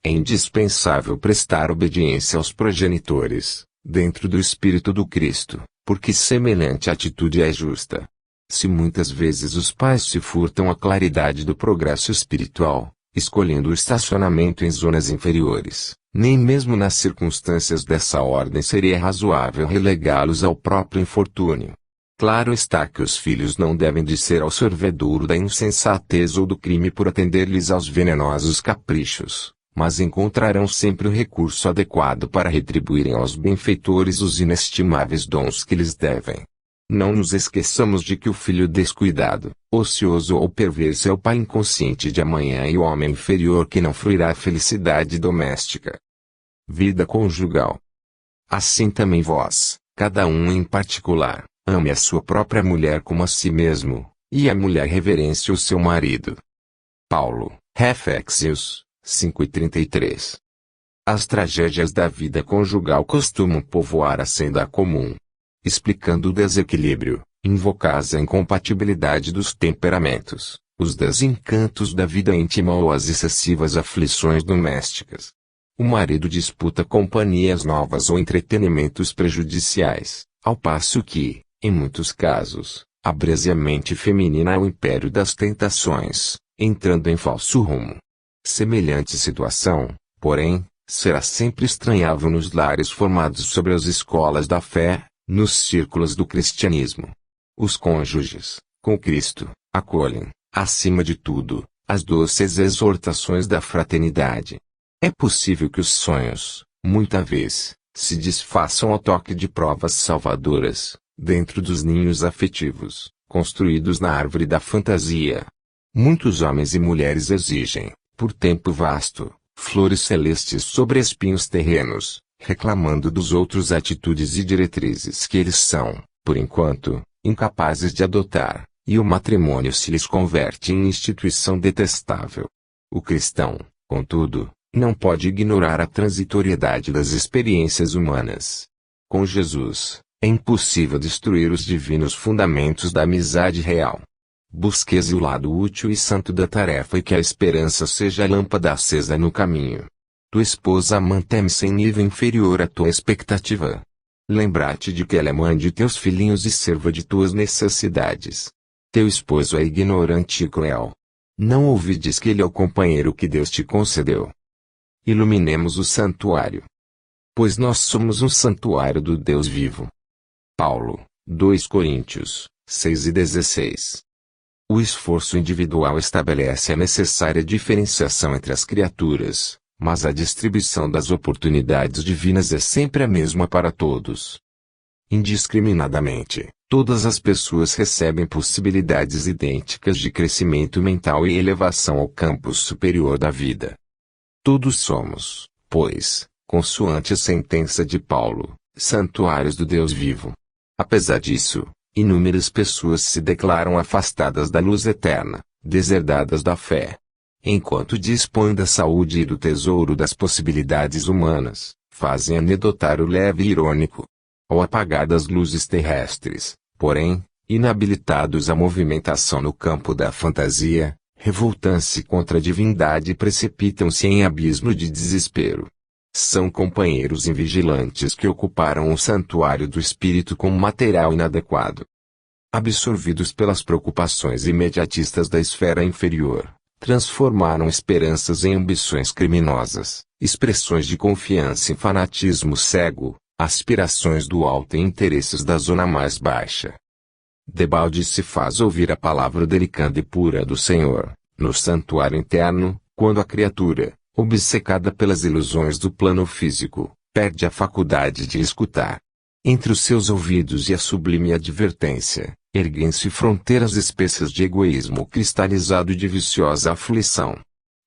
S1: É indispensável prestar obediência aos progenitores, dentro do espírito do Cristo, porque semelhante atitude é justa. Se muitas vezes os pais se furtam à claridade do progresso espiritual, escolhendo o estacionamento em zonas inferiores, nem mesmo nas circunstâncias dessa ordem seria razoável relegá-los ao próprio infortúnio. Claro está que os filhos não devem descer ao sorvedouro da insensatez ou do crime por atender-lhes aos venenosos caprichos, mas encontrarão sempre o recurso adequado para retribuírem aos benfeitores os inestimáveis dons que lhes devem. Não nos esqueçamos de que o filho descuidado, ocioso ou perverso é o pai inconsciente de amanhã e o homem inferior que não fruirá a felicidade doméstica. Vida conjugal. Assim também vós, cada um em particular, ame a sua própria mulher como a si mesmo, e a mulher reverência o seu marido. Paulo, Reféxios, 5:33. As tragédias da vida conjugal costumam povoar a senda comum. Explicando o desequilíbrio, invocais a incompatibilidade dos temperamentos, os desencantos da vida íntima ou as excessivas aflições domésticas. O marido disputa companhias novas ou entretenimentos prejudiciais, ao passo que, em muitos casos, abrase a mente feminina ao império das tentações, entrando em falso rumo. Semelhante situação, porém, será sempre estranhável nos lares formados sobre as escolas da fé, nos círculos do cristianismo. Os cônjuges, com Cristo, acolhem, acima de tudo, as doces exortações da fraternidade. É possível que os sonhos, muita vez, se desfaçam ao toque de provas salvadoras, dentro dos ninhos afetivos, construídos na árvore da fantasia. Muitos homens e mulheres exigem, por tempo vasto, flores celestes sobre espinhos terrenos, reclamando dos outros atitudes e diretrizes que eles são, por enquanto, incapazes de adotar, e o matrimônio se lhes converte em instituição detestável. O cristão, contudo, não pode ignorar a transitoriedade das experiências humanas. Com Jesus, é impossível destruir os divinos fundamentos da amizade real. Busqueis o lado útil e santo da tarefa e que a esperança seja a lâmpada acesa no caminho. Tua esposa mantém-se em nível inferior à tua expectativa. Lembra-te de que ela é mãe de teus filhinhos e serva de tuas necessidades. Teu esposo é ignorante e cruel. Não ouvides que ele é o companheiro que Deus te concedeu. Iluminemos o santuário. Pois nós somos um santuário do Deus vivo. Paulo, 2 Coríntios, 6:16. O esforço individual estabelece a necessária diferenciação entre as criaturas, mas a distribuição das oportunidades divinas é sempre a mesma para todos. Indiscriminadamente, todas as pessoas recebem possibilidades idênticas de crescimento mental e elevação ao campo superior da vida. Todos somos, pois, consoante a sentença de Paulo, santuários do Deus vivo. Apesar disso, inúmeras pessoas se declaram afastadas da luz eterna, deserdadas da fé. Enquanto dispõem da saúde e do tesouro das possibilidades humanas, fazem anedotar o leve e irônico. Ao apagar das luzes terrestres, porém, inabilitados à movimentação no campo da fantasia, revoltam-se contra a divindade e precipitam-se em abismo de desespero. São companheiros invigilantes que ocuparam o santuário do espírito com material inadequado. Absorvidos pelas preocupações imediatistas da esfera inferior, transformaram esperanças em ambições criminosas, expressões de confiança em fanatismo cego, aspirações do alto em interesses da zona mais baixa. Debalde se faz ouvir a palavra delicada e pura do Senhor, no santuário interno, quando a criatura, obcecada pelas ilusões do plano físico, perde a faculdade de escutar. Entre os seus ouvidos e a sublime advertência, erguem-se fronteiras espessas de egoísmo cristalizado e de viciosa aflição.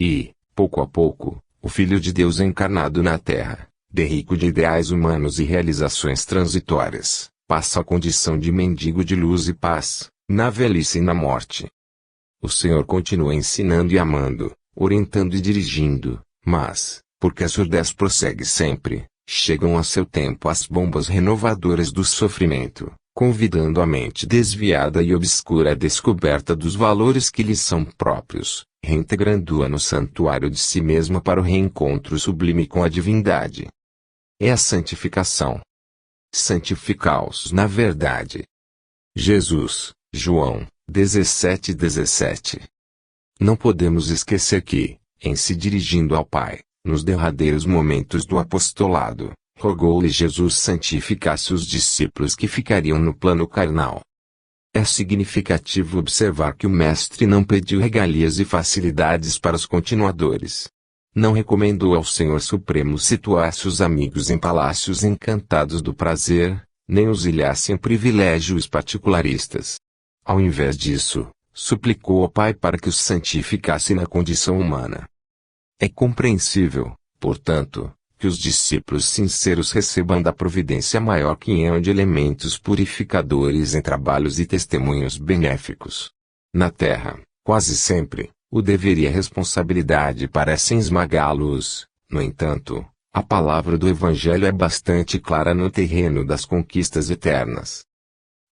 S1: E, pouco a pouco, o Filho de Deus encarnado na Terra, de rico de ideais humanos e realizações transitórias, passa a condição de mendigo de luz e paz, na velhice e na morte. O Senhor continua ensinando e amando, orientando e dirigindo, mas, porque a surdez prossegue sempre, chegam a seu tempo as bombas renovadoras do sofrimento, convidando a mente desviada e obscura à descoberta dos valores que lhes são próprios, reintegrando-a no santuário de si mesma para o reencontro sublime com a divindade. É a santificação. Santificaos na verdade. Jesus, João 17:17. Não podemos esquecer que, em se dirigindo ao Pai, nos derradeiros momentos do apostolado, rogou-lhe Jesus santificasse os discípulos que ficariam no plano carnal. É significativo observar que o Mestre não pediu regalias e facilidades para os continuadores. Não recomendou ao Senhor Supremo situasse os amigos em palácios encantados do prazer, nem os ilhasse em privilégios particularistas. Ao invés disso, suplicou ao Pai para que os santificasse na condição humana. É compreensível, portanto, que os discípulos sinceros recebam da providência maior quinhão de elementos purificadores em trabalhos e testemunhos benéficos. Na terra, quase sempre, o dever e a responsabilidade parecem esmagá-los. No entanto, a palavra do Evangelho é bastante clara no terreno das conquistas eternas.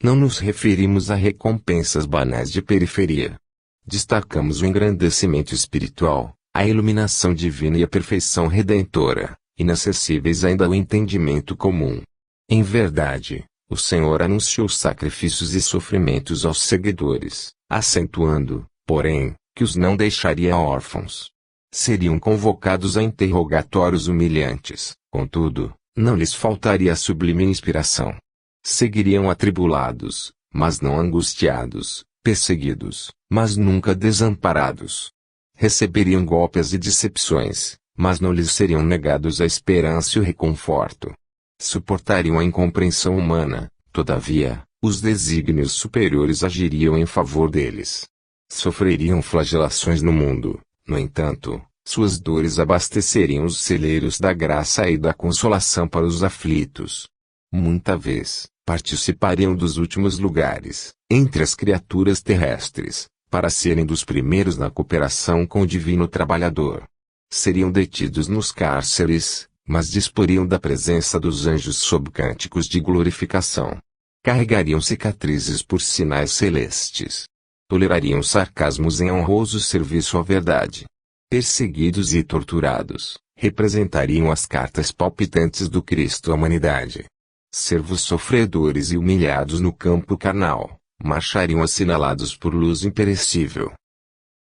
S1: Não nos referimos a recompensas banais de periferia. Destacamos o engrandecimento espiritual, a iluminação divina e a perfeição redentora, inacessíveis ainda ao entendimento comum. Em verdade, o Senhor anunciou sacrifícios e sofrimentos aos seguidores, acentuando, porém, que os não deixaria órfãos. Seriam convocados a interrogatórios humilhantes, contudo, não lhes faltaria a sublime inspiração. Seguiriam atribulados, mas não angustiados, perseguidos, mas nunca desamparados. Receberiam golpes e decepções, mas não lhes seriam negados a esperança e o reconforto. Suportariam a incompreensão humana, todavia, os desígnios superiores agiriam em favor deles. Sofreriam flagelações no mundo, no entanto, suas dores abasteceriam os celeiros da graça e da consolação para os aflitos. Muita vez, participariam dos últimos lugares, entre as criaturas terrestres, para serem dos primeiros na cooperação com o divino trabalhador. Seriam detidos nos cárceres, mas disporiam da presença dos anjos sob cânticos de glorificação. Carregariam cicatrizes por sinais celestes. Tolerariam sarcasmos em honroso serviço à verdade. Perseguidos e torturados, representariam as cartas palpitantes do Cristo à humanidade. Servos sofredores e humilhados no campo carnal, marchariam assinalados por luz imperecível.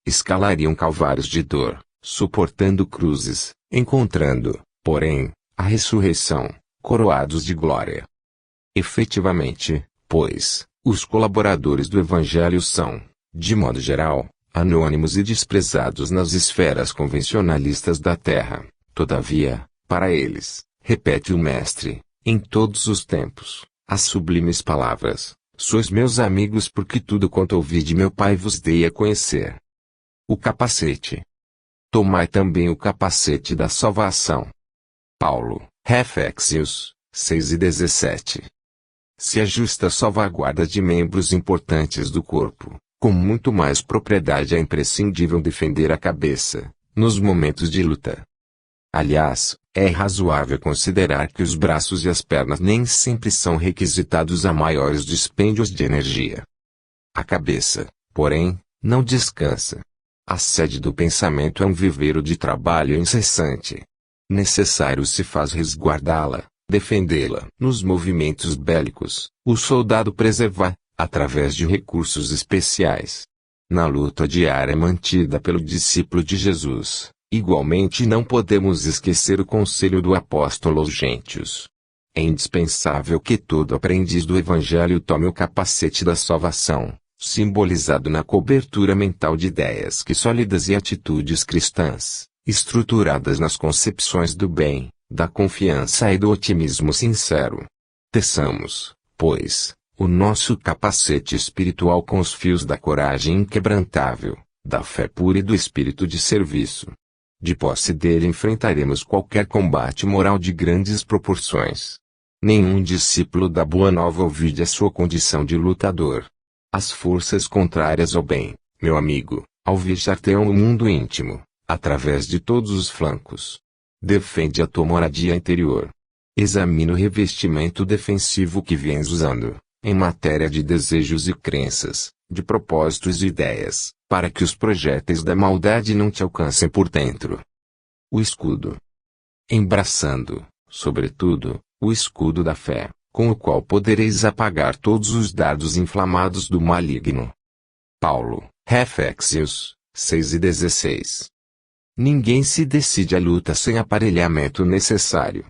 S1: Escalariam calvários de dor, suportando cruzes, encontrando, porém, a ressurreição, coroados de glória. Efetivamente, pois, os colaboradores do Evangelho são, de modo geral, anônimos e desprezados nas esferas convencionalistas da terra. Todavia, para eles, repete o Mestre, em todos os tempos, as sublimes palavras: sois meus amigos porque tudo quanto ouvi de meu Pai vos dei a conhecer. O capacete. Tomai também o capacete da salvação. Paulo, Efésios 6:17. Se a justa salvaguarda de membros importantes do corpo, com muito mais propriedade é imprescindível defender a cabeça, nos momentos de luta. Aliás, é razoável considerar que os braços e as pernas nem sempre são requisitados a maiores dispêndios de energia. A cabeça, porém, não descansa. A sede do pensamento é um viveiro de trabalho incessante. Necessário se faz resguardá-la, defendê-la. Nos movimentos bélicos, o soldado preserva, através de recursos especiais. Na luta diária mantida pelo discípulo de Jesus, igualmente não podemos esquecer o conselho do apóstolo aos gentios. É indispensável que todo aprendiz do Evangelho tome o capacete da salvação, simbolizado na cobertura mental de ideias que sólidas e atitudes cristãs, estruturadas nas concepções do bem, da confiança e do otimismo sincero. Teçamos, pois, o nosso capacete espiritual com os fios da coragem inquebrantável, da fé pura e do espírito de serviço. De posse dele enfrentaremos qualquer combate moral de grandes proporções. Nenhum discípulo da Boa Nova ouvide a sua condição de lutador. As forças contrárias ao bem, meu amigo, alvejateiam o mundo íntimo, através de todos os flancos. Defende a tua moradia interior. Examina o revestimento defensivo que vens usando, em matéria de desejos e crenças, de propósitos e ideias, para que os projéteis da maldade não te alcancem por dentro. O escudo. Embraçando, sobretudo, o escudo da fé, com o qual podereis apagar todos os dardos inflamados do maligno. Paulo, Efésios 6:16. Ninguém se decide à luta sem aparelhamento necessário.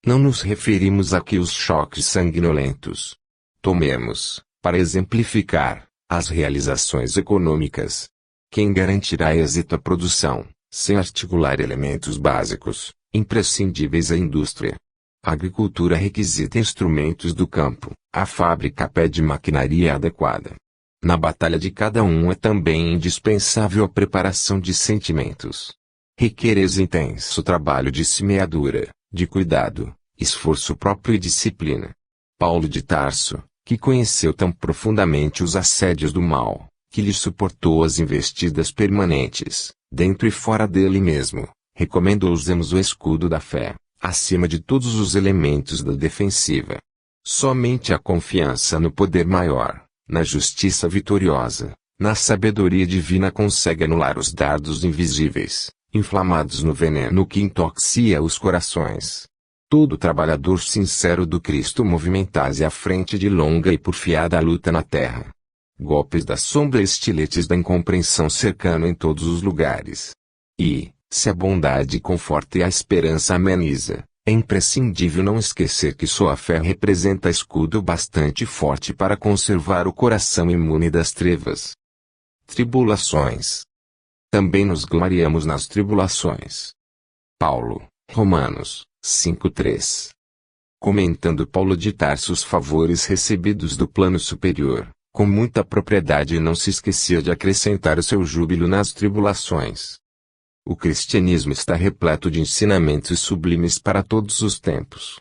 S1: Não nos referimos aqui aos choques sanguinolentos. Tomemos, para exemplificar, as realizações econômicas. Quem garantirá êxito à produção, sem articular elementos básicos, imprescindíveis à indústria? A agricultura requisita instrumentos do campo, a fábrica pede maquinaria adequada. Na batalha de cada um é também indispensável a preparação de sentimentos. Requereis intenso trabalho de semeadura, de cuidado, esforço próprio e disciplina. Paulo de Tarso, que conheceu tão profundamente os assédios do mal, que lhe suportou as investidas permanentes, dentro e fora dele mesmo, recomendou-nos o escudo da fé, acima de todos os elementos da defensiva. Somente a confiança no poder maior, na justiça vitoriosa, na sabedoria divina consegue anular os dardos invisíveis, inflamados no veneno que intoxica os corações. Todo trabalhador sincero do Cristo movimenta-se à frente de longa e porfiada luta na terra. Golpes da sombra e estiletes da incompreensão cercam em todos os lugares. E, se a bondade conforta e a esperança ameniza, é imprescindível não esquecer que só a fé representa escudo bastante forte para conservar o coração imune das trevas. Tribulações. Também nos gloriamos nas tribulações. Paulo, Romanos 5:3. Comentando Paulo de Tarso os favores recebidos do plano superior, com muita propriedade não se esquecia de acrescentar o seu júbilo nas tribulações. O cristianismo está repleto de ensinamentos sublimes para todos os tempos.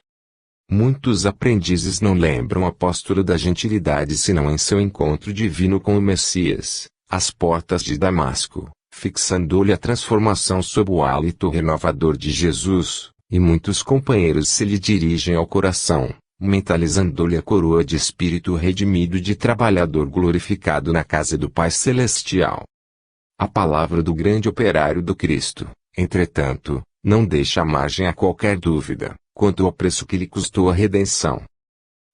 S1: Muitos aprendizes não lembram a postura da gentilidade senão em seu encontro divino com o Messias, às portas de Damasco, fixando-lhe a transformação sob o hálito renovador de Jesus, e muitos companheiros se lhe dirigem ao coração, mentalizando-lhe a coroa de espírito redimido de trabalhador glorificado na casa do Pai Celestial. A palavra do grande operário do Cristo, entretanto, não deixa margem a qualquer dúvida, quanto ao preço que lhe custou a redenção.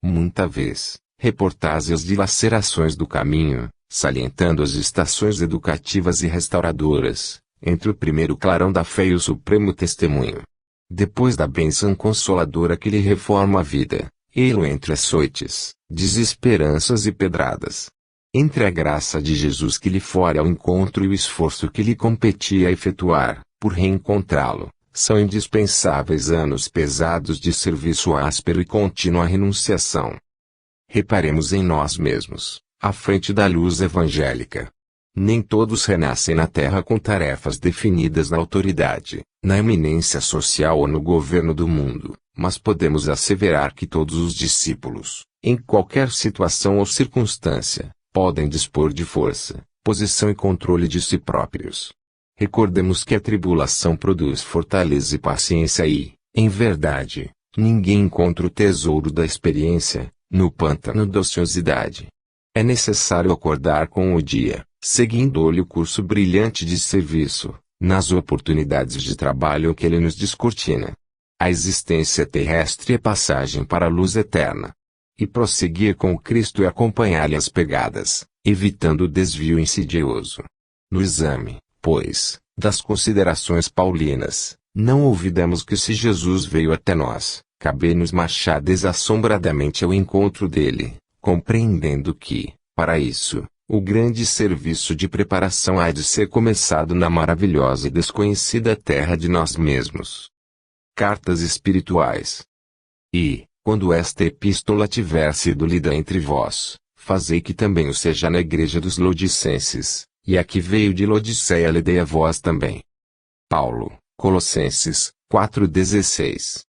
S1: Muita vez, reportase as dilacerações do caminho, salientando as estações educativas e restauradoras, entre o primeiro clarão da fé e o supremo testemunho. Depois da bênção consoladora que lhe reforma a vida, ele entre açoites, desesperanças e pedradas. Entre a graça de Jesus que lhe fora ao encontro e o esforço que lhe competia efetuar, por reencontrá-lo, são indispensáveis anos pesados de serviço áspero e contínua renunciação. Reparemos em nós mesmos, à frente da luz evangélica. Nem todos renascem na terra com tarefas definidas na autoridade, na eminência social ou no governo do mundo, mas podemos asseverar que todos os discípulos, em qualquer situação ou circunstância, podem dispor de força, posição e controle de si próprios. Recordemos que a tribulação produz fortaleza e paciência e, em verdade, ninguém encontra o tesouro da experiência, no pântano da ociosidade. É necessário acordar com o dia, seguindo-lhe o curso brilhante de serviço, nas oportunidades de trabalho que ele nos descortina. A existência terrestre é passagem para a luz eterna. E prosseguir com o Cristo e acompanhar-lhe as pegadas, evitando o desvio insidioso. No exame, pois, das considerações paulinas, não olvidemos que se Jesus veio até nós, cabe-nos marchar desassombradamente ao encontro dele, compreendendo que, para isso, o grande serviço de preparação há de ser começado na maravilhosa e desconhecida terra de nós mesmos. Cartas espirituais. E, Quando esta epístola tiver sido lida entre vós, fazei que também o seja na igreja dos Lodicenses, e a que veio de Lodiceia lhe dei a vós também. Paulo, Colossenses 4,16.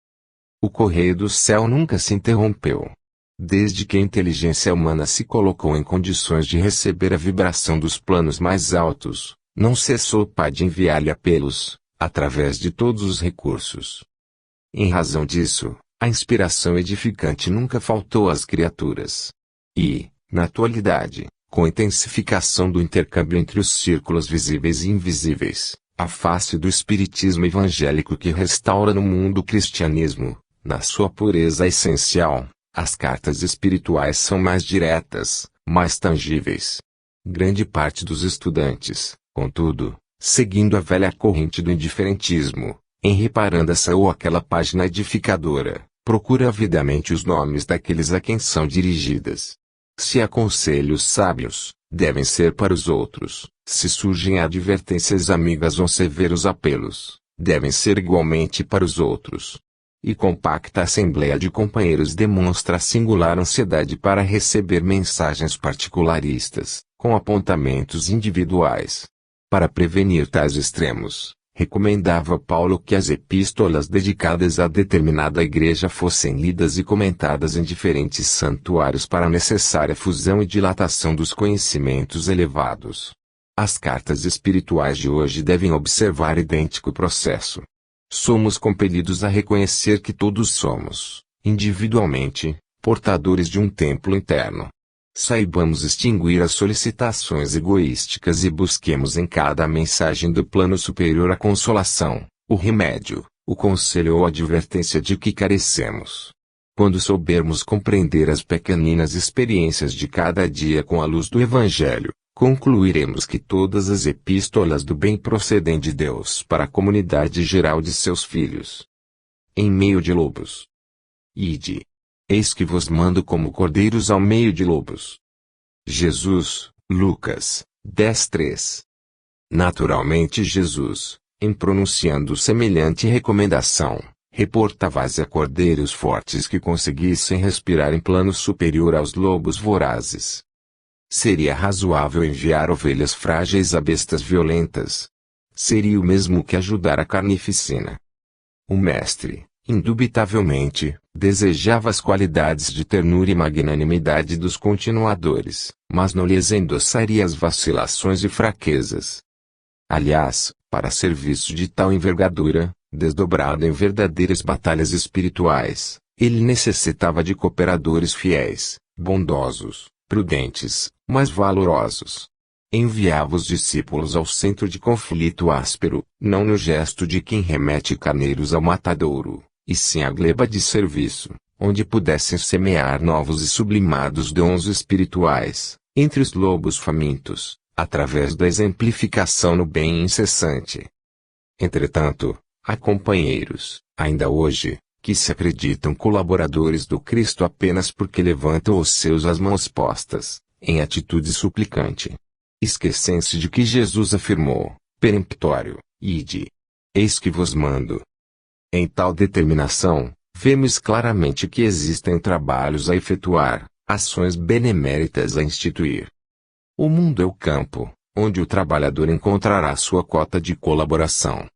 S1: O correio do céu nunca se interrompeu. Desde que a inteligência humana se colocou em condições de receber a vibração dos planos mais altos, não cessou o Pai de enviar-lhe apelos, através de todos os recursos. Em razão disso, a inspiração edificante nunca faltou às criaturas. E, na atualidade, com a intensificação do intercâmbio entre os círculos visíveis e invisíveis, a face do espiritismo evangélico que restaura no mundo o cristianismo, na sua pureza essencial, as cartas espirituais são mais diretas, mais tangíveis. Grande parte dos estudantes, contudo, seguindo a velha corrente do indiferentismo, em reparando essa ou aquela página edificadora, procura avidamente os nomes daqueles a quem são dirigidas. Se há conselhos sábios, devem ser para os outros; se surgem advertências amigas ou severos apelos, devem ser igualmente para os outros. E compacta assembleia de companheiros demonstra singular ansiedade para receber mensagens particularistas, com apontamentos individuais. Para prevenir tais extremos, recomendava Paulo que as epístolas dedicadas a determinada igreja fossem lidas e comentadas em diferentes santuários para a necessária fusão e dilatação dos conhecimentos elevados. As cartas espirituais de hoje devem observar idêntico processo. Somos compelidos a reconhecer que todos somos, individualmente, portadores de um templo interno. Saibamos extinguir as solicitações egoísticas e busquemos em cada mensagem do plano superior a consolação, o remédio, o conselho ou a advertência de que carecemos. Quando soubermos compreender as pequeninas experiências de cada dia com a luz do Evangelho, concluiremos que todas as epístolas do bem procedem de Deus para a comunidade geral de seus filhos. Em meio de lobos. Ide. Eis que vos mando como cordeiros ao meio de lobos. Jesus, Lucas 10:3. Naturalmente Jesus, em pronunciando semelhante recomendação, reportava-se a cordeiros fortes que conseguissem respirar em plano superior aos lobos vorazes. Seria razoável enviar ovelhas frágeis a bestas violentas? Seria o mesmo que ajudar a carnificina. O mestre, indubitavelmente, desejava as qualidades de ternura e magnanimidade dos continuadores, mas não lhes endossaria as vacilações e fraquezas. Aliás, para serviço de tal envergadura, desdobrado em verdadeiras batalhas espirituais, ele necessitava de cooperadores fiéis, bondosos, prudentes, mas valorosos. Enviava os discípulos ao centro de conflito áspero, não no gesto de quem remete carneiros ao matadouro, e sim à gleba de serviço, onde pudessem semear novos e sublimados dons espirituais, entre os lobos famintos, através da exemplificação no bem incessante. Entretanto, há companheiros, ainda hoje, que se acreditam colaboradores do Cristo apenas porque levantam os seus as mãos postas, em atitude suplicante. Esquecem-se de que Jesus afirmou, peremptório, ide. Eis que vos mando. Em tal determinação, vemos claramente que existem trabalhos a efetuar, ações beneméritas a instituir. O mundo é o campo, onde o trabalhador encontrará sua cota de colaboração.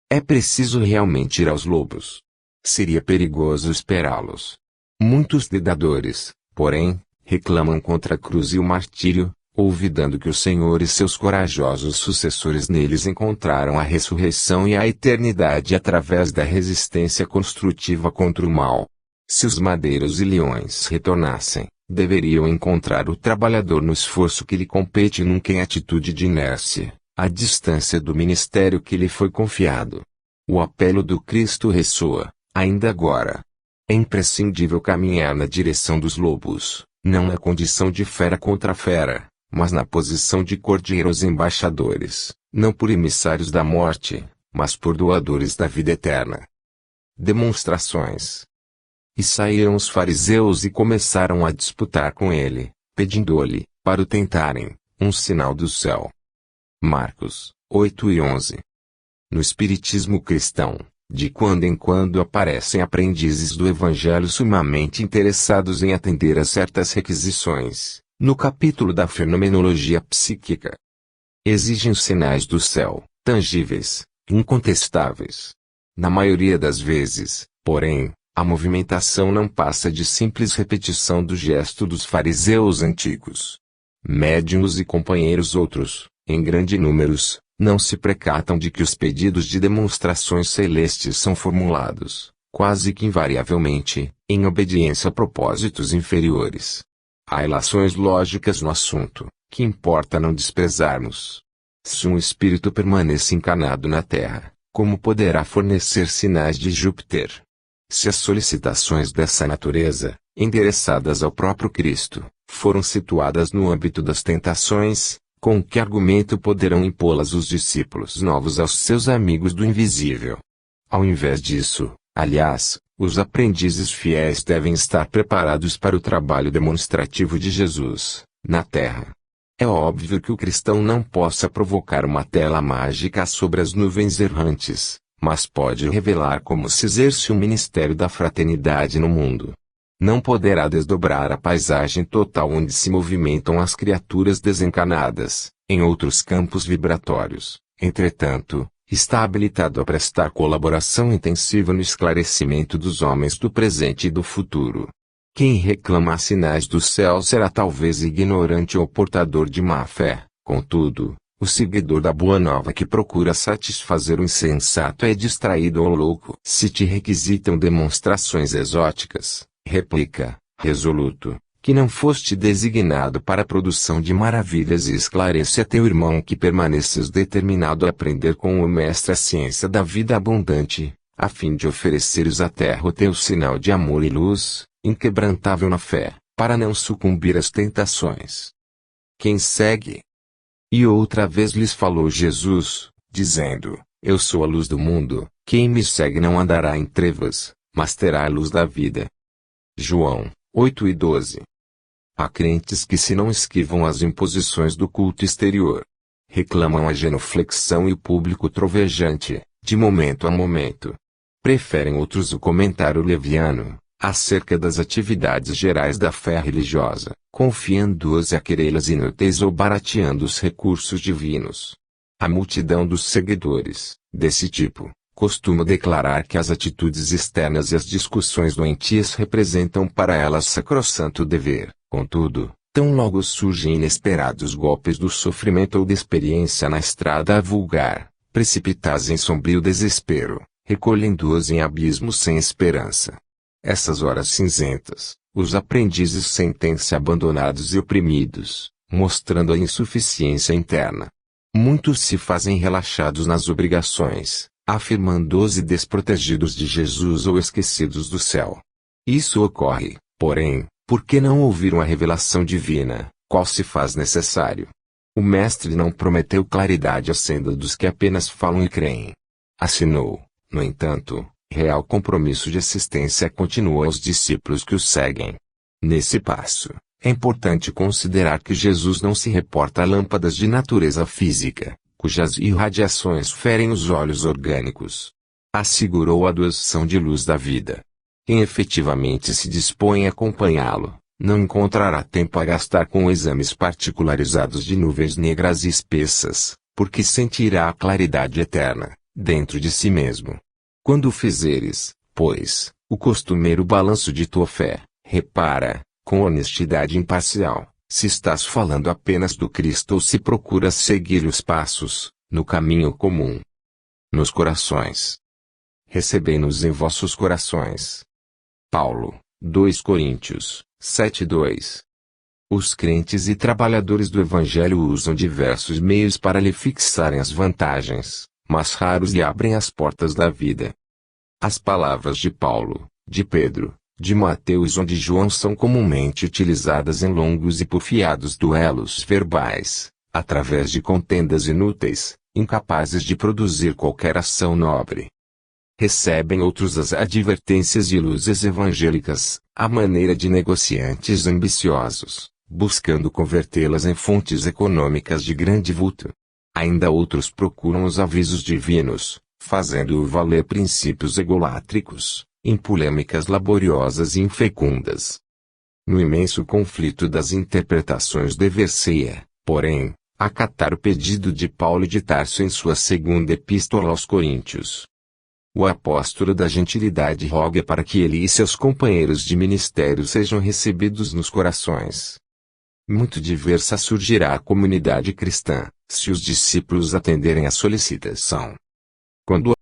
S1: É preciso realmente ir aos lobos. Seria perigoso esperá-los. Muitos dedadores, porém, reclamam contra a cruz e o martírio, olvidando que o Senhor e seus corajosos sucessores neles encontraram a ressurreição e a eternidade através da resistência construtiva contra o mal. Se os madeiros e leões retornassem, deveriam encontrar o trabalhador no esforço que lhe compete e nunca em atitude de inércia, à distância do ministério que lhe foi confiado. O apelo do Cristo ressoa, ainda agora. É imprescindível caminhar na direção dos lobos, não na condição de fera contra fera, mas na posição de cordeiros embaixadores, não por emissários da morte, mas por doadores da vida eterna. Demonstrações. E saíram os fariseus e começaram a disputar com ele, pedindo-lhe, para o tentarem, um sinal do céu. Marcos 8:11. No espiritismo cristão, De quando em quando aparecem aprendizes do Evangelho sumamente interessados em atender a certas requisições, no capítulo da fenomenologia psíquica. Exigem os sinais do céu, tangíveis, incontestáveis. Na maioria das vezes, porém, a movimentação não passa de simples repetição do gesto dos fariseus antigos. Médiuns e companheiros outros, em grande números, não se precatam de que os pedidos de demonstrações celestes são formulados, quase que invariavelmente, em obediência a propósitos inferiores. Há ilações lógicas no assunto, que importa não desprezarmos. Se um espírito permanece encarnado na Terra, como poderá fornecer sinais de Júpiter? Se as solicitações dessa natureza, endereçadas ao próprio Cristo, foram situadas no âmbito das tentações, com que argumento poderão impô-las os discípulos novos aos seus amigos do invisível? Ao invés disso, aliás, os aprendizes fiéis devem estar preparados para o trabalho demonstrativo de Jesus, na Terra. É óbvio que o cristão não possa provocar uma tela mágica sobre as nuvens errantes, mas pode revelar como se exerce o ministério da fraternidade no mundo. Não poderá desdobrar a paisagem total onde se movimentam as criaturas desencarnadas, em outros campos vibratórios. Entretanto, está habilitado a prestar colaboração intensiva no esclarecimento dos homens do presente e do futuro. Quem reclama sinais do céu será talvez ignorante ou portador de má fé. Contudo, o seguidor da Boa Nova que procura satisfazer o insensato é distraído ou louco. Se te requisitam demonstrações exóticas, replica, resoluto, que não foste designado para a produção de maravilhas e esclarece a teu irmão que permaneces determinado a aprender com o Mestre a ciência da vida abundante, a fim de ofereceres à terra o teu sinal de amor e luz, inquebrantável na fé, para não sucumbir às tentações. Quem segue? E outra vez lhes falou Jesus, dizendo, Eu sou a luz do mundo, quem me segue não andará em trevas, mas terá a luz da vida. João 8:12. Há crentes que se não esquivam às imposições do culto exterior. Reclamam a genuflexão e o público trovejante, de momento a momento. Preferem outros o comentário leviano, acerca das atividades gerais da fé religiosa, confiando-as a querelhas inúteis ou barateando os recursos divinos. A multidão dos seguidores, desse tipo, costuma declarar que as atitudes externas e as discussões doentias representam para elas sacrossanto dever. Contudo, tão logo surgem inesperados golpes do sofrimento ou da experiência na estrada vulgar, precipitadas em sombrio desespero, recolhendo-as em abismos sem esperança. Essas horas cinzentas, os aprendizes sentem-se abandonados e oprimidos, mostrando a insuficiência interna. Muitos se fazem relaxados nas obrigações, afirmando-se desprotegidos de Jesus ou esquecidos do céu. Isso ocorre, porém, porque não ouviram a revelação divina, qual se faz necessário. O Mestre não prometeu claridade à senda dos que apenas falam e creem. Assinou, no entanto, real compromisso de assistência contínua aos discípulos que o seguem. Nesse passo, é importante considerar que Jesus não se reporta a lâmpadas de natureza física, cujas irradiações ferem os olhos orgânicos. Assegurou a doação de luz da vida. Quem efetivamente se dispõe a acompanhá-lo, não encontrará tempo a gastar com exames particularizados de nuvens negras e espessas, porque sentirá a claridade eterna, dentro de si mesmo. Quando fizeres, pois, o costumeiro balanço de tua fé, repara, com honestidade imparcial, se estás falando apenas do Cristo ou se procuras seguir os passos, no caminho comum. Nos corações. Recebei-nos em vossos corações. Paulo, 2 Coríntios, 7:2. Os crentes e trabalhadores do Evangelho usam diversos meios para lhe fixarem as vantagens, mas raros lhe abrem as portas da vida. As palavras de Paulo, de Pedro, de Mateus ou de João são comumente utilizadas em longos e porfiados duelos verbais, através de contendas inúteis, incapazes de produzir qualquer ação nobre. Recebem outros as advertências e luzes evangélicas, à maneira de negociantes ambiciosos, buscando convertê-las em fontes econômicas de grande vulto. Ainda outros procuram os avisos divinos, fazendo-o valer princípios egolátricos, em polêmicas laboriosas e infecundas. No imenso conflito das interpretações dever-se-ia, porém, acatar o pedido de Paulo de Tarso em sua segunda epístola aos Coríntios. O apóstolo da gentilidade roga para que ele e seus companheiros de ministério sejam recebidos nos corações. Muito diversa surgirá a comunidade cristã, se os discípulos atenderem à solicitação. Quando